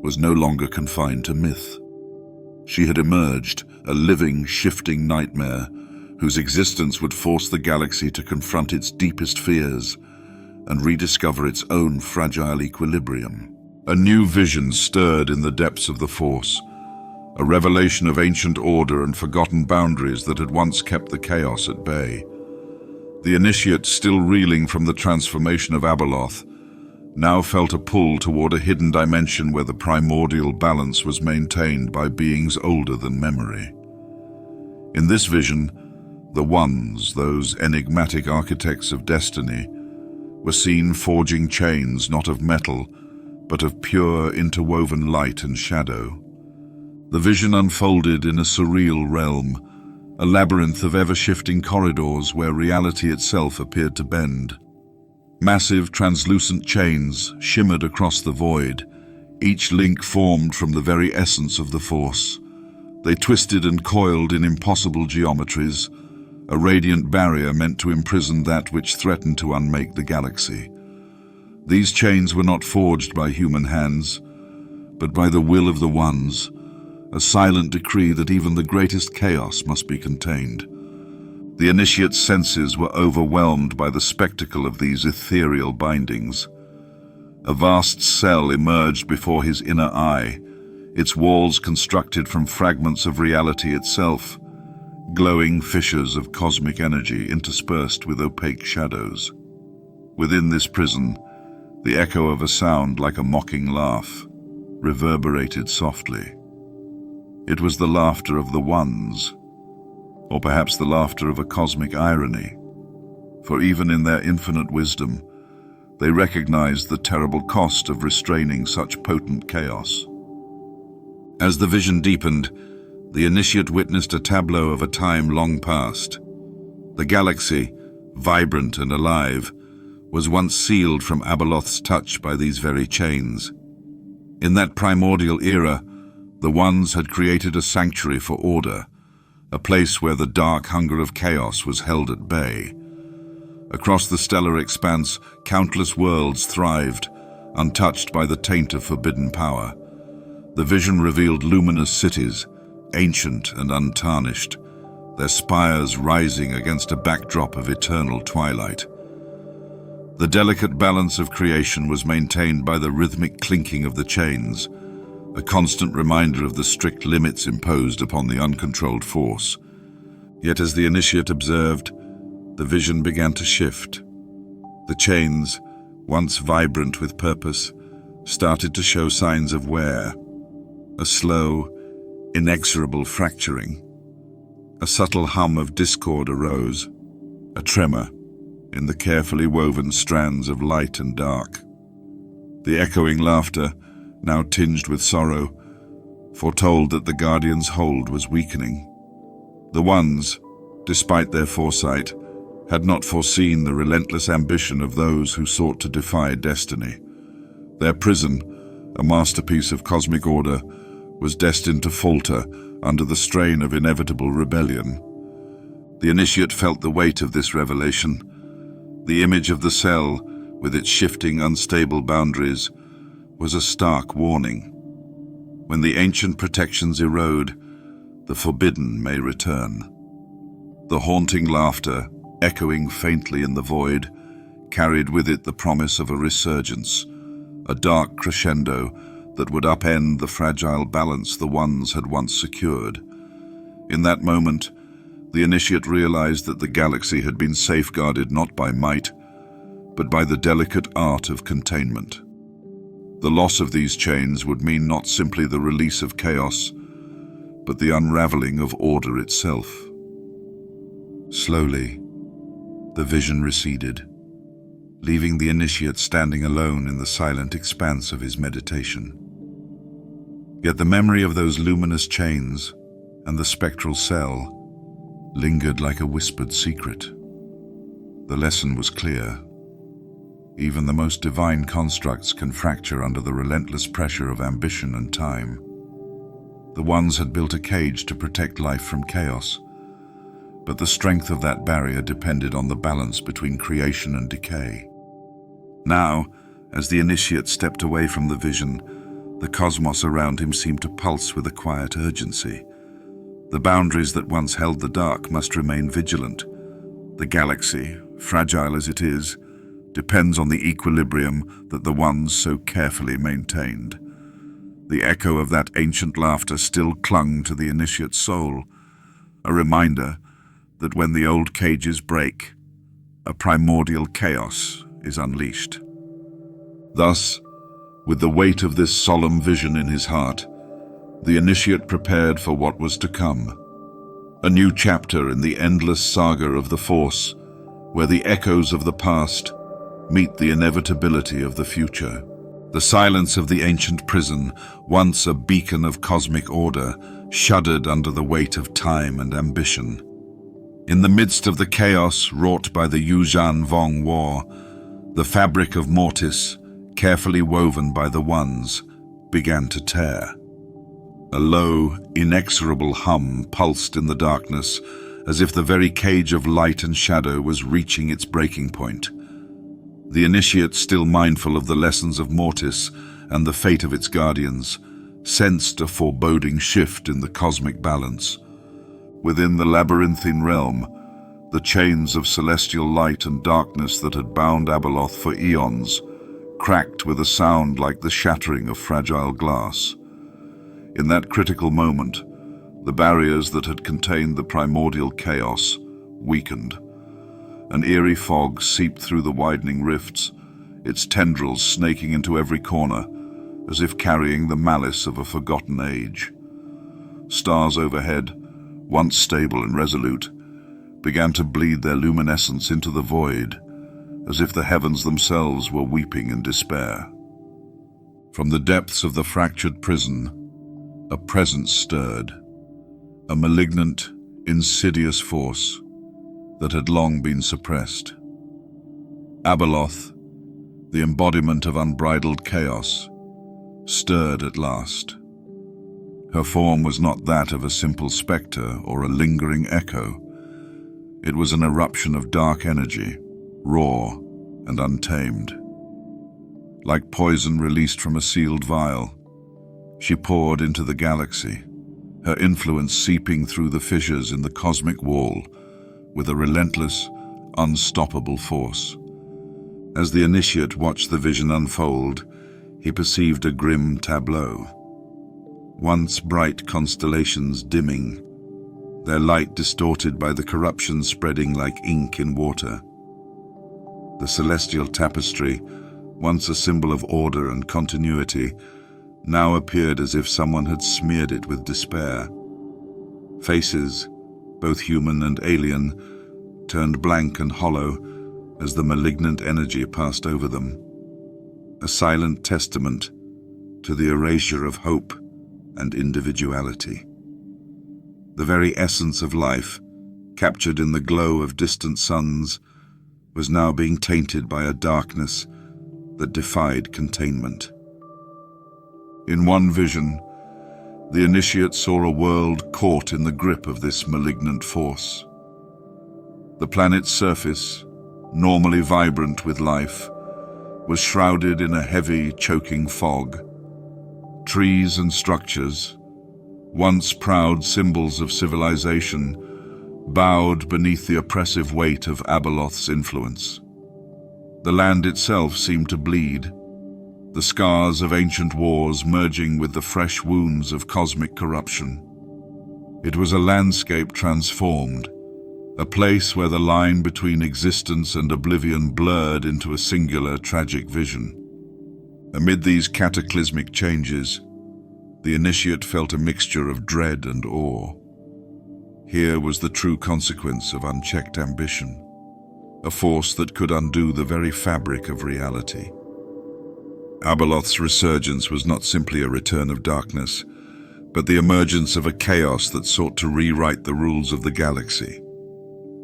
was no longer confined to myth. She had emerged, a living, shifting nightmare whose existence would force the galaxy to confront its deepest fears and rediscover its own fragile equilibrium. A new vision stirred in the depths of the Force, a revelation of ancient order and forgotten boundaries that had once kept the chaos at bay. The initiate, still reeling from the transformation of Abeloth, now felt a pull toward a hidden dimension where the primordial balance was maintained by beings older than memory. In this vision, the Ones, those enigmatic architects of destiny, were seen forging chains not of metal, but of pure, interwoven light and shadow. The vision unfolded in a surreal realm, a labyrinth of ever-shifting corridors where reality itself appeared to bend. Massive, translucent chains shimmered across the void, each link formed from the very essence of the Force. They twisted and coiled in impossible geometries, a radiant barrier meant to imprison that which threatened to unmake the galaxy. These chains were not forged by human hands, but by the will of the Ones, a silent decree that even the greatest chaos must be contained. The initiate's senses were overwhelmed by the spectacle of these ethereal bindings. A vast cell emerged before his inner eye, its walls constructed from fragments of reality itself, glowing fissures of cosmic energy interspersed with opaque shadows. Within this prison, the echo of a sound like a mocking laugh reverberated softly. It was the laughter of the Ones, or perhaps the laughter of a cosmic irony, for even in their infinite wisdom, they recognized the terrible cost of restraining such potent chaos. As the vision deepened, the initiate witnessed a tableau of a time long past. The galaxy, vibrant and alive, was once sealed from Abeloth's touch by these very chains. In that primordial era, the Ones had created a sanctuary for order, a place where the dark hunger of chaos was held at bay. Across the stellar expanse, countless worlds thrived, untouched by the taint of forbidden power. The vision revealed luminous cities, ancient and untarnished, their spires rising against a backdrop of eternal twilight. The delicate balance of creation was maintained by the rhythmic clinking of the chains, a constant reminder of the strict limits imposed upon the uncontrolled Force. Yet as the initiate observed, the vision began to shift. The chains, once vibrant with purpose, started to show signs of wear. A slow, inexorable fracturing. A subtle hum of discord arose, a tremor in the carefully woven strands of light and dark. The echoing laughter, now tinged with sorrow, foretold that the Guardian's hold was weakening. The Ones, despite their foresight, had not foreseen the relentless ambition of those who sought to defy destiny. Their prison, a masterpiece of cosmic order, was destined to falter under the strain of inevitable rebellion. The initiate felt the weight of this revelation. The image of the cell, with its shifting, unstable boundaries, was a stark warning. When the ancient protections erode, the forbidden may return. The haunting laughter, echoing faintly in the void, carried with it the promise of a resurgence, a dark crescendo that would upend the fragile balance the Ones had once secured. In that moment, the initiate realized that the galaxy had been safeguarded not by might, but by the delicate art of containment. The loss of these chains would mean not simply the release of chaos, but the unraveling of order itself. Slowly, the vision receded, leaving the initiate standing alone in the silent expanse of his meditation. Yet the memory of those luminous chains and the spectral cell lingered like a whispered secret. The lesson was clear. Even the most divine constructs can fracture under the relentless pressure of ambition and time. The Ones had built a cage to protect life from chaos, but the strength of that barrier depended on the balance between creation and decay. Now, as the initiate stepped away from the vision, the cosmos around him seemed to pulse with a quiet urgency. The boundaries that once held the dark must remain vigilant. The galaxy, fragile as it is, depends on the equilibrium that the Ones so carefully maintained. The echo of that ancient laughter still clung to the initiate's soul, a reminder that when the old cages break, a primordial chaos is unleashed. Thus, with the weight of this solemn vision in his heart, the initiate prepared for what was to come. A new chapter in the endless saga of the Force, where the echoes of the past meet the inevitability of the future. The silence of the ancient prison, once a beacon of cosmic order, shuddered under the weight of time and ambition. In the midst of the chaos wrought by the Yuuzhan Vong War, the fabric of Mortis, carefully woven by the Ones, began to tear. A low, inexorable hum pulsed in the darkness, as if the very cage of light and shadow was reaching its breaking point. The initiate, still mindful of the lessons of Mortis and the fate of its guardians, sensed a foreboding shift in the cosmic balance. Within the labyrinthine realm, the chains of celestial light and darkness that had bound Abeloth for eons cracked with a sound like the shattering of fragile glass. In that critical moment, the barriers that had contained the primordial chaos weakened. An eerie fog seeped through the widening rifts, its tendrils snaking into every corner, as if carrying the malice of a forgotten age. Stars overhead, once stable and resolute, began to bleed their luminescence into the void, as if the heavens themselves were weeping in despair. From the depths of the fractured prison, a presence stirred, a malignant, insidious force that had long been suppressed. Abeloth, the embodiment of unbridled chaos, stirred at last. Her form was not that of a simple spectre or a lingering echo. It was an eruption of dark energy, raw and untamed. Like poison released from a sealed vial, she poured into the galaxy, her influence seeping through the fissures in the cosmic wall with a relentless, unstoppable force. As the initiate watched the vision unfold, he perceived a grim tableau. Once bright constellations dimming, their light distorted by the corruption spreading like ink in water. The celestial tapestry, once a symbol of order and continuity, now appeared as if someone had smeared it with despair. Faces, both human and alien, turned blank and hollow as the malignant energy passed over them, a silent testament to the erasure of hope and individuality. The very essence of life, captured in the glow of distant suns, was now being tainted by a darkness that defied containment. In one vision, the initiate saw a world caught in the grip of this malignant force. The planet's surface, normally vibrant with life, was shrouded in a heavy, choking fog. Trees and structures, once proud symbols of civilization, bowed beneath the oppressive weight of Abeloth's influence. The land itself seemed to bleed, the scars of ancient wars merging with the fresh wounds of cosmic corruption. It was a landscape transformed, a place where the line between existence and oblivion blurred into a singular, tragic vision. Amid these cataclysmic changes, the initiate felt a mixture of dread and awe. Here was the true consequence of unchecked ambition, a force that could undo the very fabric of reality. Abeloth's resurgence was not simply a return of darkness, but the emergence of a chaos that sought to rewrite the rules of the galaxy.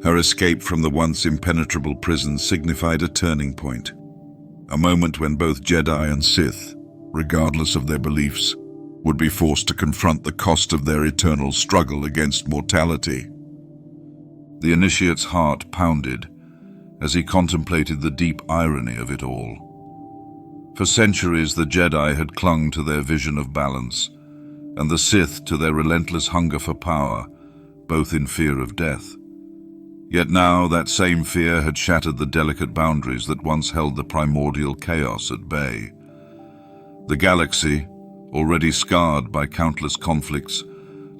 Her escape from the once impenetrable prison signified a turning point, a moment when both Jedi and Sith, regardless of their beliefs, would be forced to confront the cost of their eternal struggle against mortality. The initiate's heart pounded as he contemplated the deep irony of it all. For centuries, the Jedi had clung to their vision of balance, and the Sith to their relentless hunger for power, both in fear of death. Yet now that same fear had shattered the delicate boundaries that once held the primordial chaos at bay. The galaxy, already scarred by countless conflicts,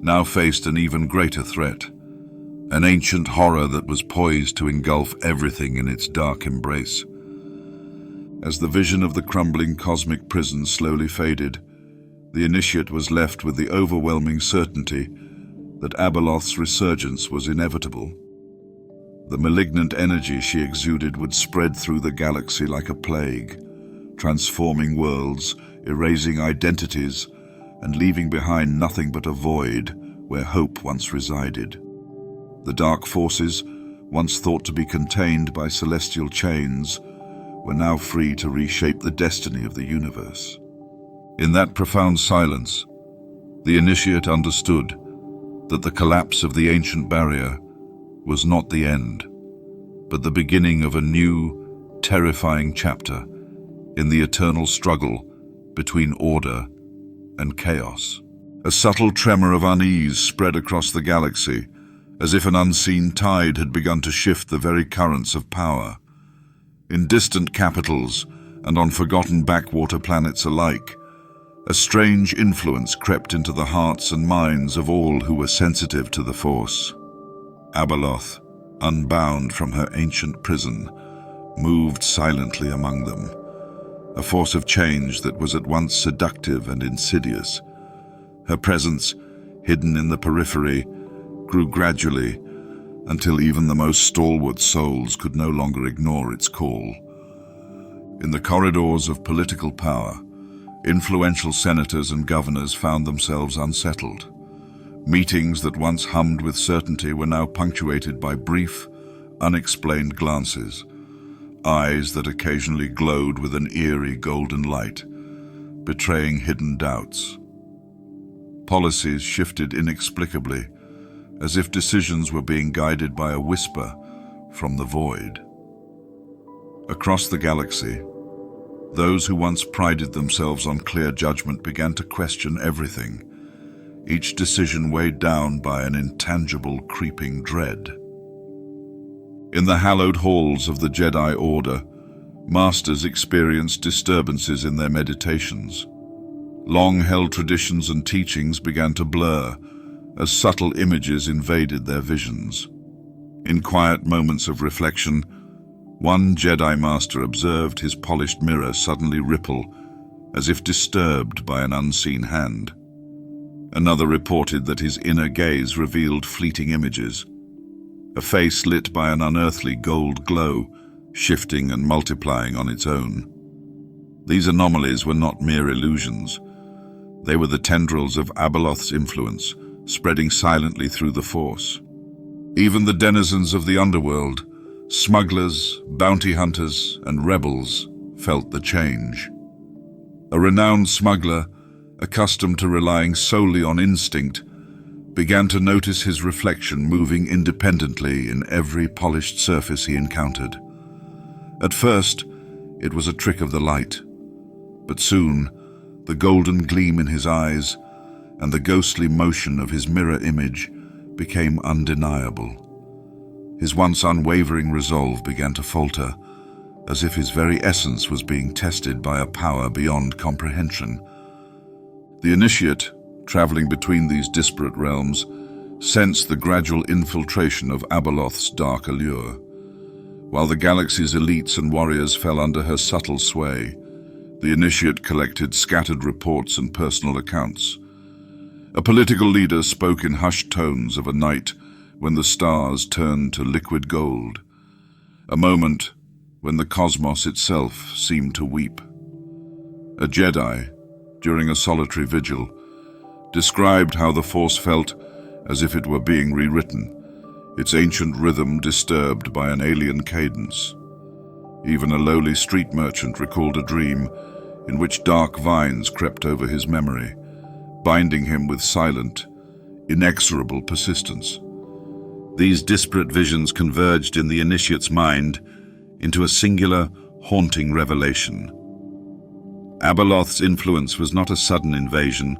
now faced an even greater threat, an ancient horror that was poised to engulf everything in its dark embrace. As the vision of the crumbling cosmic prison slowly faded, the initiate was left with the overwhelming certainty that Abeloth's resurgence was inevitable. The malignant energy she exuded would spread through the galaxy like a plague, transforming worlds, erasing identities, and leaving behind nothing but a void where hope once resided. The dark forces, once thought to be contained by celestial chains, were now free to reshape the destiny of the universe. In that profound silence, the initiate understood that the collapse of the ancient barrier was not the end, but the beginning of a new, terrifying chapter in the eternal struggle between order and chaos. A subtle tremor of unease spread across the galaxy, as if an unseen tide had begun to shift the very currents of power. In distant capitals and on forgotten backwater planets alike, a strange influence crept into the hearts and minds of all who were sensitive to the Force. Abeloth, unbound from her ancient prison, moved silently among them, a force of change that was at once seductive and insidious. Her presence, hidden in the periphery, grew gradually until even the most stalwart souls could no longer ignore its call. In the corridors of political power, influential senators and governors found themselves unsettled. Meetings that once hummed with certainty were now punctuated by brief, unexplained glances, eyes that occasionally glowed with an eerie golden light, betraying hidden doubts. Policies shifted inexplicably, as if decisions were being guided by a whisper from the void. Across the galaxy, those who once prided themselves on clear judgment began to question everything, each decision weighed down by an intangible, creeping dread. In the hallowed halls of the Jedi Order, masters experienced disturbances in their meditations. Long-held traditions and teachings began to blur as subtle images invaded their visions. In quiet moments of reflection, one Jedi Master observed his polished mirror suddenly ripple, as if disturbed by an unseen hand. Another reported that his inner gaze revealed fleeting images, a face lit by an unearthly gold glow, shifting and multiplying on its own. These anomalies were not mere illusions. They were the tendrils of Abeloth's influence, spreading silently through the Force. Even the denizens of the underworld, smugglers, bounty hunters, and rebels, felt the change. A renowned smuggler, accustomed to relying solely on instinct, began to notice his reflection moving independently in every polished surface he encountered. At first, it was a trick of the light, but soon, the golden gleam in his eyes and the ghostly motion of his mirror image became undeniable. His once unwavering resolve began to falter, as if his very essence was being tested by a power beyond comprehension. The initiate, traveling between these disparate realms, sensed the gradual infiltration of Abeloth's dark allure. While the galaxy's elites and warriors fell under her subtle sway, the initiate collected scattered reports and personal accounts. A political leader spoke in hushed tones of a night when the stars turned to liquid gold, a moment when the cosmos itself seemed to weep. A Jedi, during a solitary vigil, described how the Force felt as if it were being rewritten, its ancient rhythm disturbed by an alien cadence. Even a lowly street merchant recalled a dream in which dark vines crept over his memory, binding him with silent, inexorable persistence. These disparate visions converged in the initiate's mind into a singular, haunting revelation. Abeloth's influence was not a sudden invasion,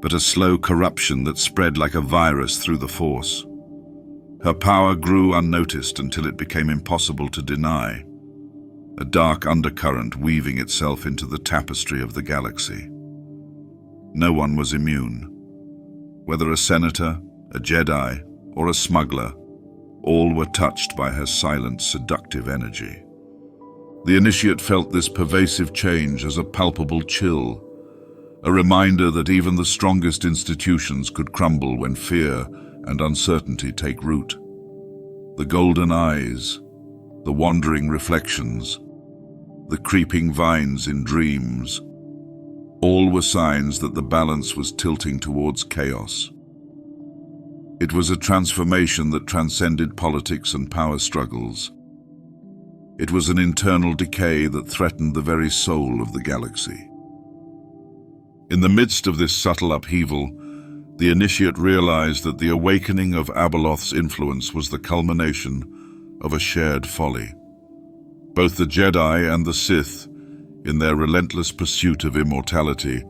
but a slow corruption that spread like a virus through the Force. Her power grew unnoticed until it became impossible to deny, a dark undercurrent weaving itself into the tapestry of the galaxy. No one was immune. Whether a senator, a Jedi, or a smuggler, all were touched by her silent, seductive energy. The initiate felt this pervasive change as a palpable chill, a reminder that even the strongest institutions could crumble when fear and uncertainty take root. The golden eyes, the wandering reflections, the creeping vines in dreams. All were signs that the balance was tilting towards chaos. It was a transformation that transcended politics and power struggles. It was an internal decay that threatened the very soul of the galaxy. In the midst of this subtle upheaval, the initiate realized that the awakening of Abeloth's influence was the culmination of a shared folly. Both the Jedi and the Sith, in their relentless pursuit of immortality,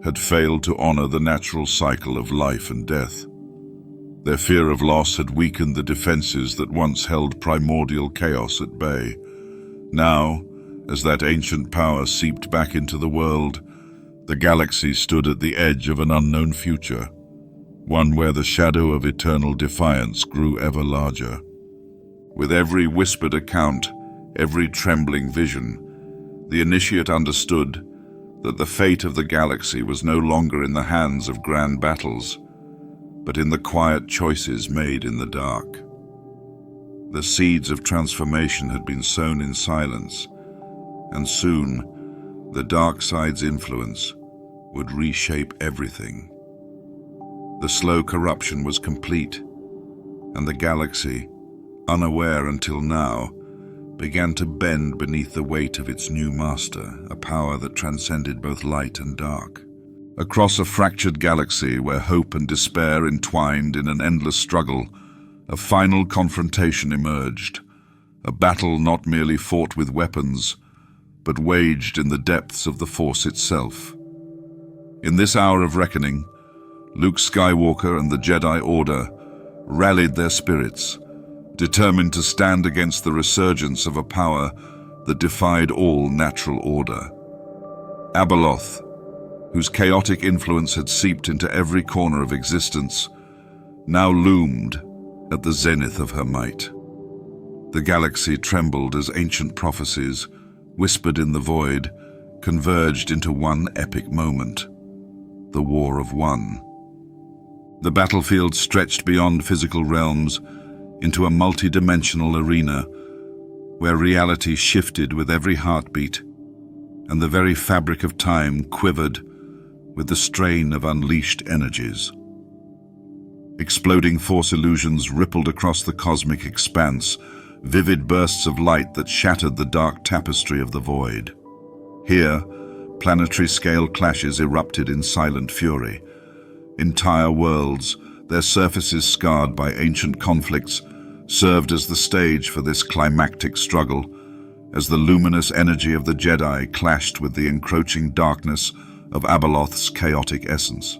had failed to honor the natural cycle of life and death. Their fear of loss had weakened the defenses that once held primordial chaos at bay. Now, as that ancient power seeped back into the world, the galaxy stood at the edge of an unknown future, one where the shadow of eternal defiance grew ever larger. With every whispered account, every trembling vision, the initiate understood that the fate of the galaxy was no longer in the hands of grand battles, but in the quiet choices made in the dark. The seeds of transformation had been sown in silence, and soon the dark side's influence would reshape everything. The slow corruption was complete, and the galaxy, unaware until now, began to bend beneath the weight of its new master, a power that transcended both light and dark. Across a fractured galaxy where hope and despair entwined in an endless struggle, a final confrontation emerged, a battle not merely fought with weapons, but waged in the depths of the Force itself. In this hour of reckoning, Luke Skywalker and the Jedi Order rallied their spirits, determined to stand against the resurgence of a power that defied all natural order. Abeloth, whose chaotic influence had seeped into every corner of existence, now loomed at the zenith of her might. The galaxy trembled as ancient prophecies, whispered in the void, converged into one epic moment: the War of One. The battlefield stretched beyond physical realms into a multi-dimensional arena where reality shifted with every heartbeat, and the very fabric of time quivered with the strain of unleashed energies. Exploding Force illusions rippled across the cosmic expanse, vivid bursts of light that shattered the dark tapestry of the void. Here, planetary-scale clashes erupted in silent fury. Entire worlds, their surfaces scarred by ancient conflicts, served as the stage for this climactic struggle, as the luminous energy of the Jedi clashed with the encroaching darkness of Abeloth's chaotic essence.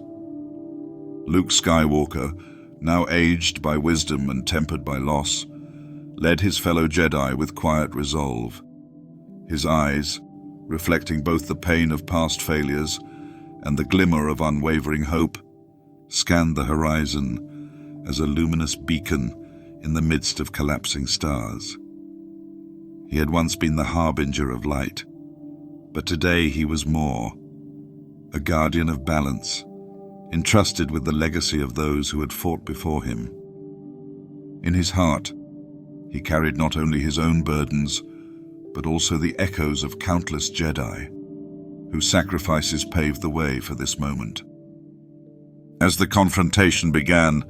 Luke Skywalker, now aged by wisdom and tempered by loss, led his fellow Jedi with quiet resolve. His eyes, reflecting both the pain of past failures and the glimmer of unwavering hope, scanned the horizon as a luminous beacon in the midst of collapsing stars. He had once been the harbinger of light, but today he was more, a guardian of balance, entrusted with the legacy of those who had fought before him. In his heart, he carried not only his own burdens, but also the echoes of countless Jedi, whose sacrifices paved the way for this moment. As the confrontation began,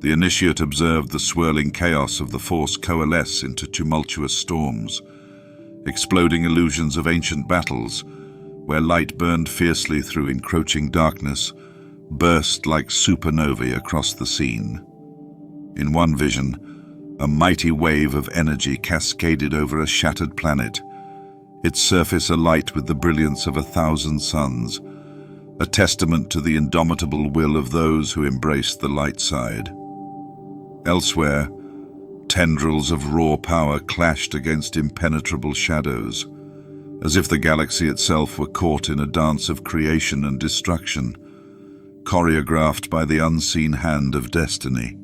the initiate observed the swirling chaos of the Force coalesce into tumultuous storms, exploding illusions of ancient battles, where light burned fiercely through encroaching darkness, burst like supernovae across the scene. In one vision, a mighty wave of energy cascaded over a shattered planet, its surface alight with the brilliance of 1,000 suns, a testament to the indomitable will of those who embraced the light side. Elsewhere, tendrils of raw power clashed against impenetrable shadows, as if the galaxy itself were caught in a dance of creation and destruction, choreographed by the unseen hand of destiny.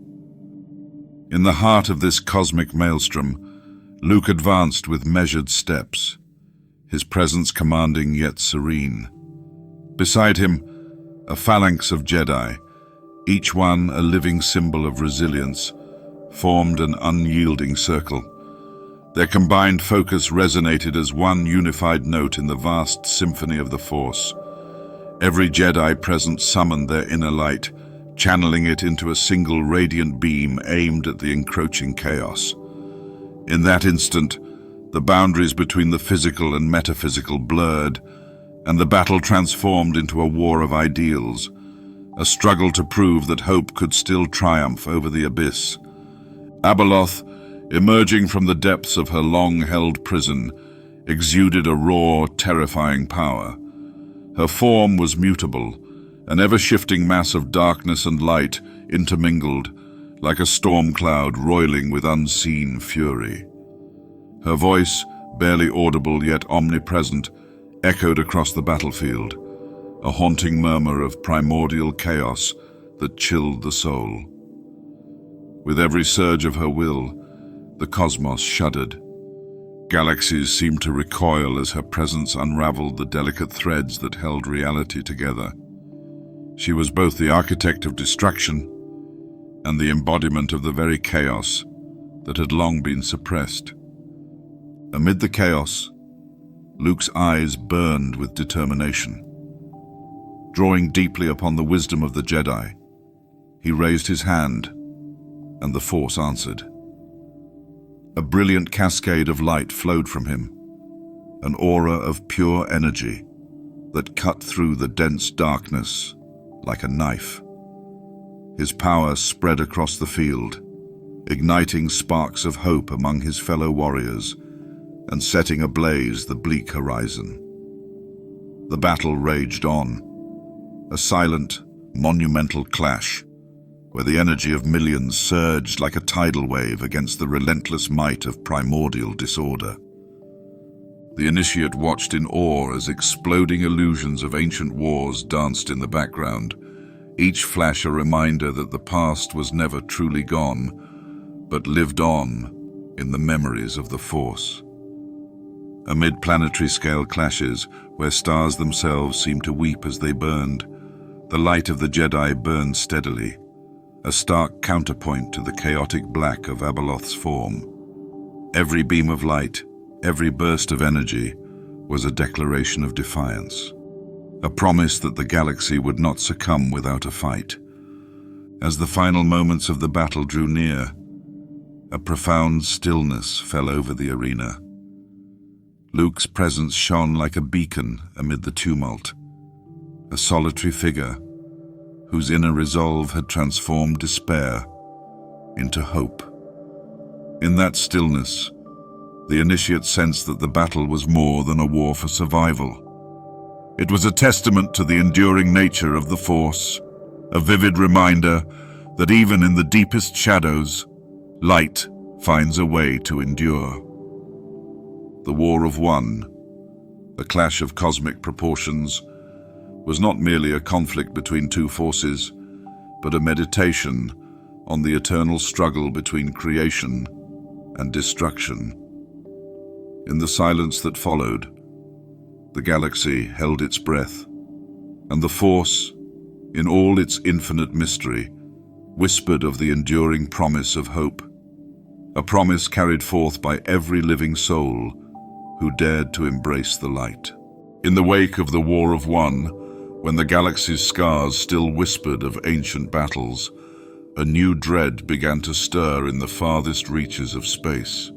In the heart of this cosmic maelstrom, Luke advanced with measured steps, his presence commanding yet serene. Beside him, a phalanx of Jedi, each one a living symbol of resilience, formed an unyielding circle, Their combined focus resonated as one unified note in the vast symphony of the Force. Every Jedi present summoned their inner light, channeling it into a single radiant beam aimed at the encroaching chaos. In that instant, the boundaries between the physical and metaphysical blurred, and the battle transformed into a war of ideals, a struggle to prove that hope could still triumph over the abyss. Abeloth, emerging from the depths of her long-held prison, exuded a raw, terrifying power. Her form was mutable, an ever-shifting mass of darkness and light intermingled, like a storm cloud roiling with unseen fury. Her voice, barely audible yet omnipresent, echoed across the battlefield, a haunting murmur of primordial chaos that chilled the soul. With every surge of her will, the cosmos shuddered. Galaxies seemed to recoil as her presence unraveled the delicate threads that held reality together. She was both the architect of destruction and the embodiment of the very chaos that had long been suppressed. Amid the chaos, Luke's eyes burned with determination. Drawing deeply upon the wisdom of the Jedi, he raised his hand, and the Force answered. A brilliant cascade of light flowed from him, an aura of pure energy that cut through the dense darkness like a knife. His power spread across the field, igniting sparks of hope among his fellow warriors and setting ablaze the bleak horizon. The battle raged on, a silent, monumental clash, where the energy of millions surged like a tidal wave against the relentless might of primordial disorder. The initiate watched in awe as exploding illusions of ancient wars danced in the background, each flash a reminder that the past was never truly gone, but lived on in the memories of the Force. Amid planetary-scale clashes, where stars themselves seemed to weep as they burned, the light of the Jedi burned steadily, a stark counterpoint to the chaotic black of Abeloth's form. Every beam of light, every burst of energy, was a declaration of defiance, a promise that the galaxy would not succumb without a fight. As the final moments of the battle drew near, a profound stillness fell over the arena. Luke's presence shone like a beacon amid the tumult, a solitary figure whose inner resolve had transformed despair into hope. In that stillness, the initiate sensed that the battle was more than a war for survival. It was a testament to the enduring nature of the Force, a vivid reminder that even in the deepest shadows, light finds a way to endure. The War of One, a clash of cosmic proportions, was not merely a conflict between two forces, but a meditation on the eternal struggle between creation and destruction. In the silence that followed, the galaxy held its breath, and the Force, in all its infinite mystery, whispered of the enduring promise of hope, a promise carried forth by every living soul who dared to embrace the light. In the wake of the War of One, when the galaxy's scars still whispered of ancient battles, a new dread began to stir in the farthest reaches of space.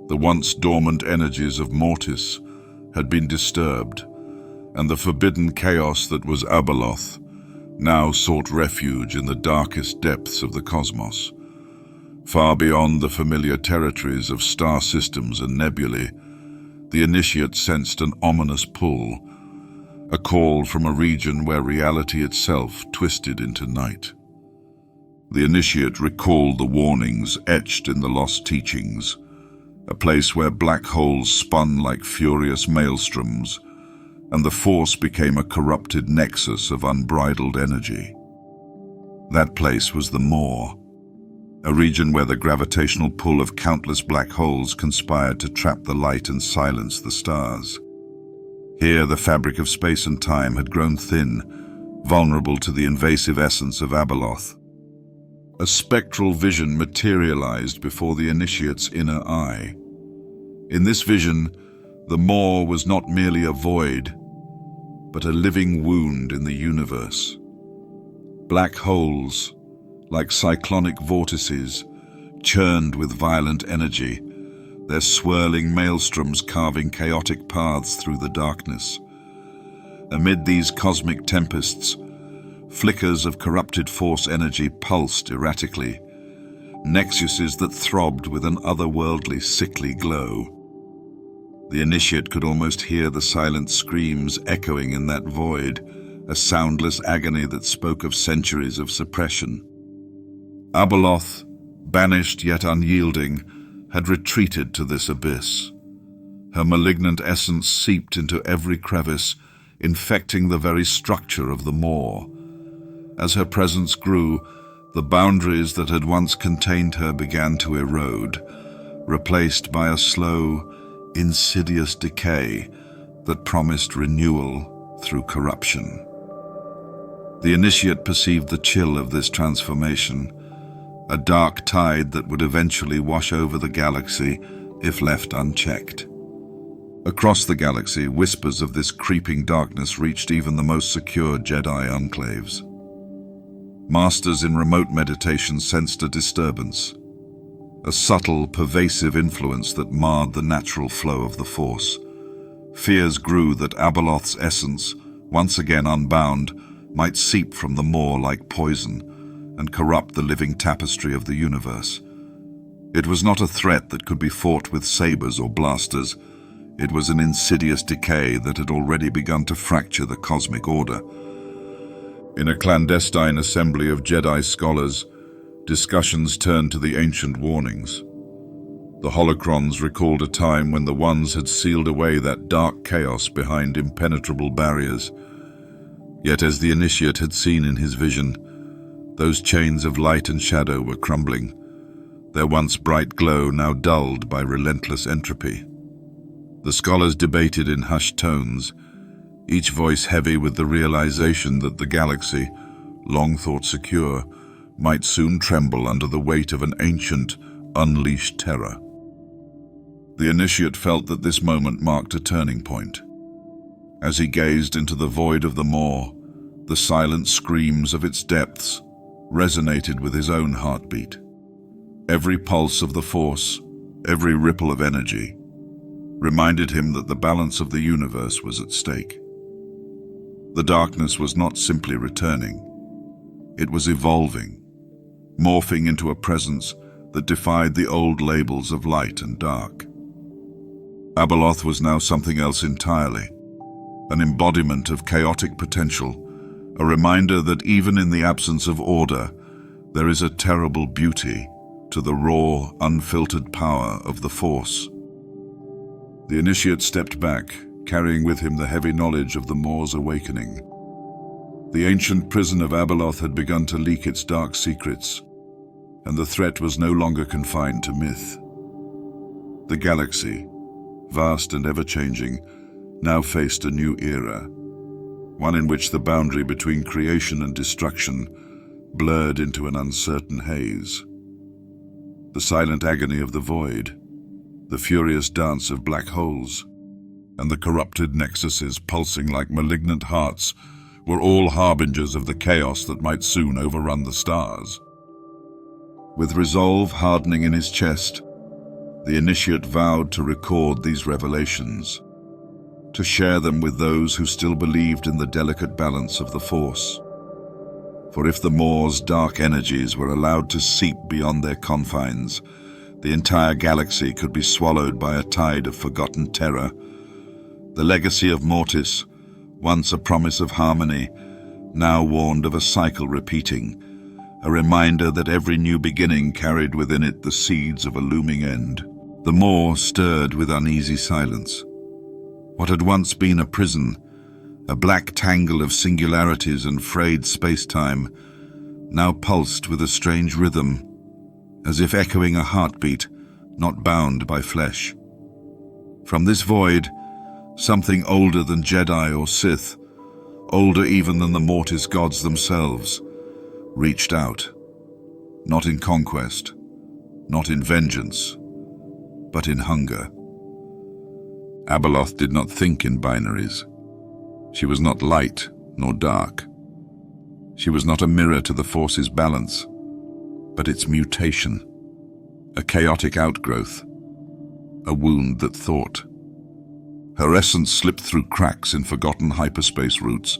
The once dormant energies of Mortis had been disturbed, and the forbidden chaos that was Abeloth now sought refuge in the darkest depths of the cosmos. Far beyond the familiar territories of star systems and nebulae, the initiate sensed an ominous pull, a call from a region where reality itself twisted into night. The initiate recalled the warnings etched in the lost teachings, a place where black holes spun like furious maelstroms, and the Force became a corrupted nexus of unbridled energy. That place was the Maw, a region where the gravitational pull of countless black holes conspired to trap the light and silence the stars. Here, the fabric of space and time had grown thin, vulnerable to the invasive essence of Abeloth. A spectral vision materialized before the initiate's inner eye, In this vision, the Maw was not merely a void, but a living wound in the universe. Black holes, like cyclonic vortices, churned with violent energy, their swirling maelstroms carving chaotic paths through the darkness. Amid these cosmic tempests, flickers of corrupted force energy pulsed erratically, nexuses that throbbed with an otherworldly, sickly glow. The initiate could almost hear the silent screams echoing in that void, a soundless agony that spoke of centuries of suppression. Abeloth, banished yet unyielding, had retreated to this abyss. Her malignant essence seeped into every crevice, infecting the very structure of the Maw. As her presence grew, the boundaries that had once contained her began to erode, replaced by a slow, insidious decay that promised renewal through corruption. The initiate perceived the chill of this transformation, a dark tide that would eventually wash over the galaxy if left unchecked. Across the galaxy, whispers of this creeping darkness reached even the most secure Jedi enclaves. Masters in remote meditation sensed a disturbance, a subtle, pervasive influence that marred the natural flow of the Force. Fears grew that Abeloth's essence, once again unbound, might seep from the Maw like poison and corrupt the living tapestry of the universe. It was not a threat that could be fought with sabers or blasters. It was an insidious decay that had already begun to fracture the cosmic order. In a clandestine assembly of Jedi scholars, discussions turned to the ancient warnings. The holocrons recalled a time when the Ones had sealed away that dark chaos behind impenetrable barriers. Yet as the initiate had seen in his vision, those chains of light and shadow were crumbling, their once bright glow now dulled by relentless entropy. The scholars debated in hushed tones, each voice heavy with the realization that the galaxy, long thought secure, might soon tremble under the weight of an ancient, unleashed terror. The initiate felt that this moment marked a turning point. As he gazed into the void of the Maw, the silent screams of its depths resonated with his own heartbeat. Every pulse of the Force, every ripple of energy, reminded him that the balance of the universe was at stake. The darkness was not simply returning. It was evolving, morphing into a presence that defied the old labels of light and dark. Abeloth was now something else entirely, an embodiment of chaotic potential, a reminder that even in the absence of order, there is a terrible beauty to the raw, unfiltered power of the Force. The initiate stepped back, carrying with him the heavy knowledge of the Maw's awakening. The ancient prison of Abeloth had begun to leak its dark secrets, and the threat was no longer confined to myth. The galaxy, vast and ever-changing, now faced a new era, one in which the boundary between creation and destruction blurred into an uncertain haze. The silent agony of the void, the furious dance of black holes, and the corrupted nexuses pulsing like malignant hearts were all harbingers of the chaos that might soon overrun the stars. With resolve hardening in his chest, the initiate vowed to record these revelations, to share them with those who still believed in the delicate balance of the Force. For if the Maw's dark energies were allowed to seep beyond their confines, the entire galaxy could be swallowed by a tide of forgotten terror. The legacy of Mortis, once a promise of harmony, now warned of a cycle repeating, a reminder that every new beginning carried within it the seeds of a looming end. The Maw stirred with uneasy silence. What had once been a prison, a black tangle of singularities and frayed space-time, now pulsed with a strange rhythm, as if echoing a heartbeat not bound by flesh. From this void, something older than Jedi or Sith, older even than the Mortis gods themselves, reached out, not in conquest, not in vengeance, but in hunger. Abeloth did not think in binaries. She was not light nor dark. She was not a mirror to the Force's balance, but its mutation, a chaotic outgrowth, a wound that thought. Her essence slipped through cracks in forgotten hyperspace routes,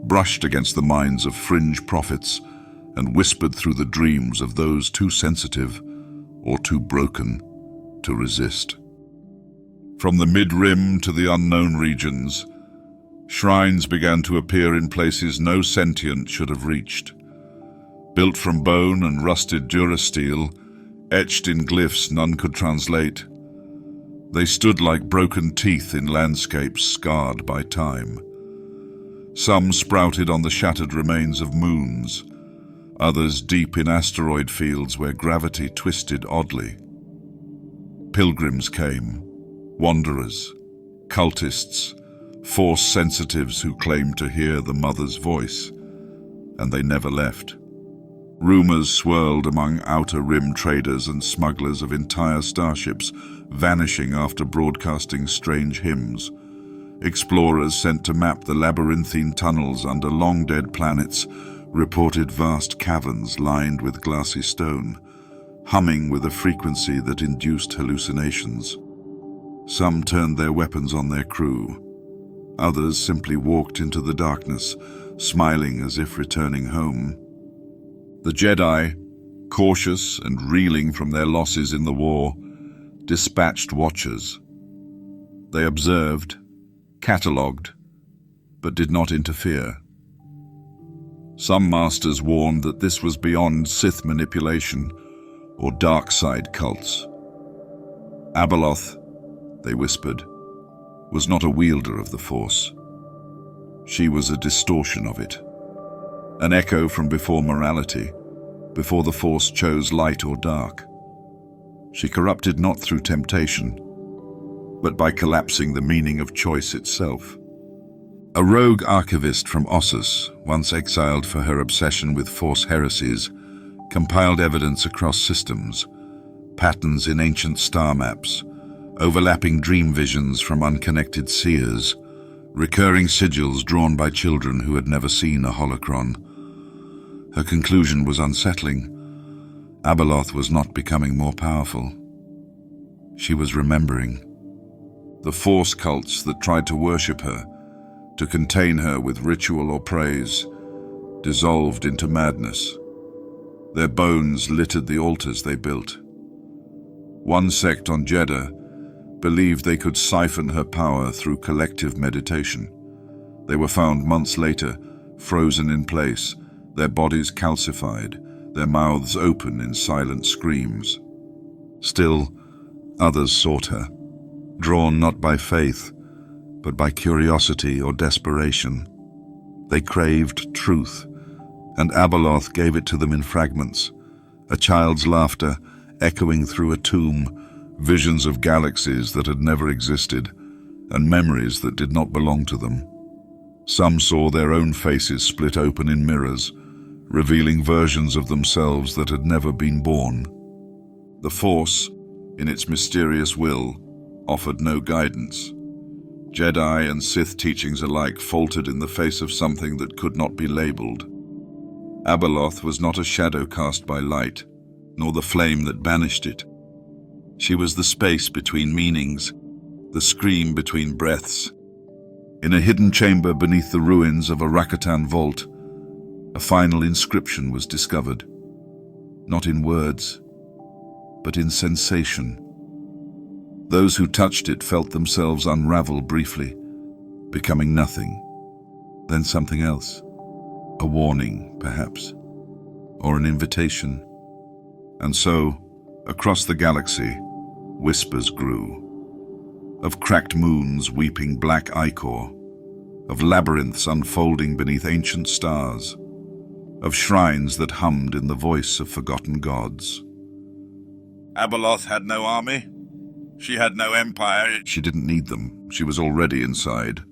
brushed against the minds of fringe prophets, and whispered through the dreams of those too sensitive or too broken to resist. From the mid-rim to the unknown regions, shrines began to appear in places no sentient should have reached. Built from bone and rusted durasteel, etched in glyphs none could translate, they stood like broken teeth in landscapes scarred by time. Some sprouted on the shattered remains of moons, others deep in asteroid fields where gravity twisted oddly. Pilgrims came, wanderers, cultists, Force sensitives who claimed to hear the Mother's voice, and they never left. Rumors swirled among outer rim traders and smugglers of entire starships vanishing after broadcasting strange hymns. Explorers sent to map the labyrinthine tunnels under long-dead planets reported vast caverns lined with glassy stone, humming with a frequency that induced hallucinations. Some turned their weapons on their crew. Others simply walked into the darkness, smiling as if returning home. The Jedi, cautious and reeling from their losses in the war, dispatched watchers. They observed, catalogued, but did not interfere. Some masters warned that this was beyond Sith manipulation or dark side cults. Abeloth, they whispered, was not a wielder of the Force. She was a distortion of it, an echo from before morality, before the Force chose light or dark. She corrupted not through temptation, but by collapsing the meaning of choice itself. A rogue archivist from Ossus, once exiled for her obsession with Force heresies, compiled evidence across systems, patterns in ancient star maps, overlapping dream visions from unconnected seers, recurring sigils drawn by children who had never seen a holocron. Her conclusion was unsettling. Abeloth was not becoming more powerful. She was remembering. The Force cults that tried to worship her, to contain her with ritual or praise, dissolved into madness. Their bones littered the altars they built. One sect on Jeddah believed they could siphon her power through collective meditation. They were found months later, frozen in place, their bodies calcified, their mouths open in silent screams. Still, others sought her, drawn not by faith, but by curiosity or desperation. They craved truth, and Abeloth gave it to them in fragments, a child's laughter echoing through a tomb, visions of galaxies that had never existed, and memories that did not belong to them. Some saw their own faces split open in mirrors, revealing versions of themselves that had never been born. The Force, in its mysterious will, offered no guidance. Jedi and Sith teachings alike faltered in the face of something that could not be labeled. Abeloth was not a shadow cast by light, nor the flame that banished it. She was the space between meanings, the scream between breaths. In a hidden chamber beneath the ruins of a Rakatan vault, a final inscription was discovered, not in words, but in sensation. Those who touched it felt themselves unravel briefly, becoming nothing, then something else, a warning, perhaps, or an invitation. And so, across the galaxy, whispers grew, of cracked moons weeping black ichor, of labyrinths unfolding beneath ancient stars, of shrines that hummed in the voice of forgotten gods. Abeloth had no army. She had no empire. She didn't need them. She was already inside,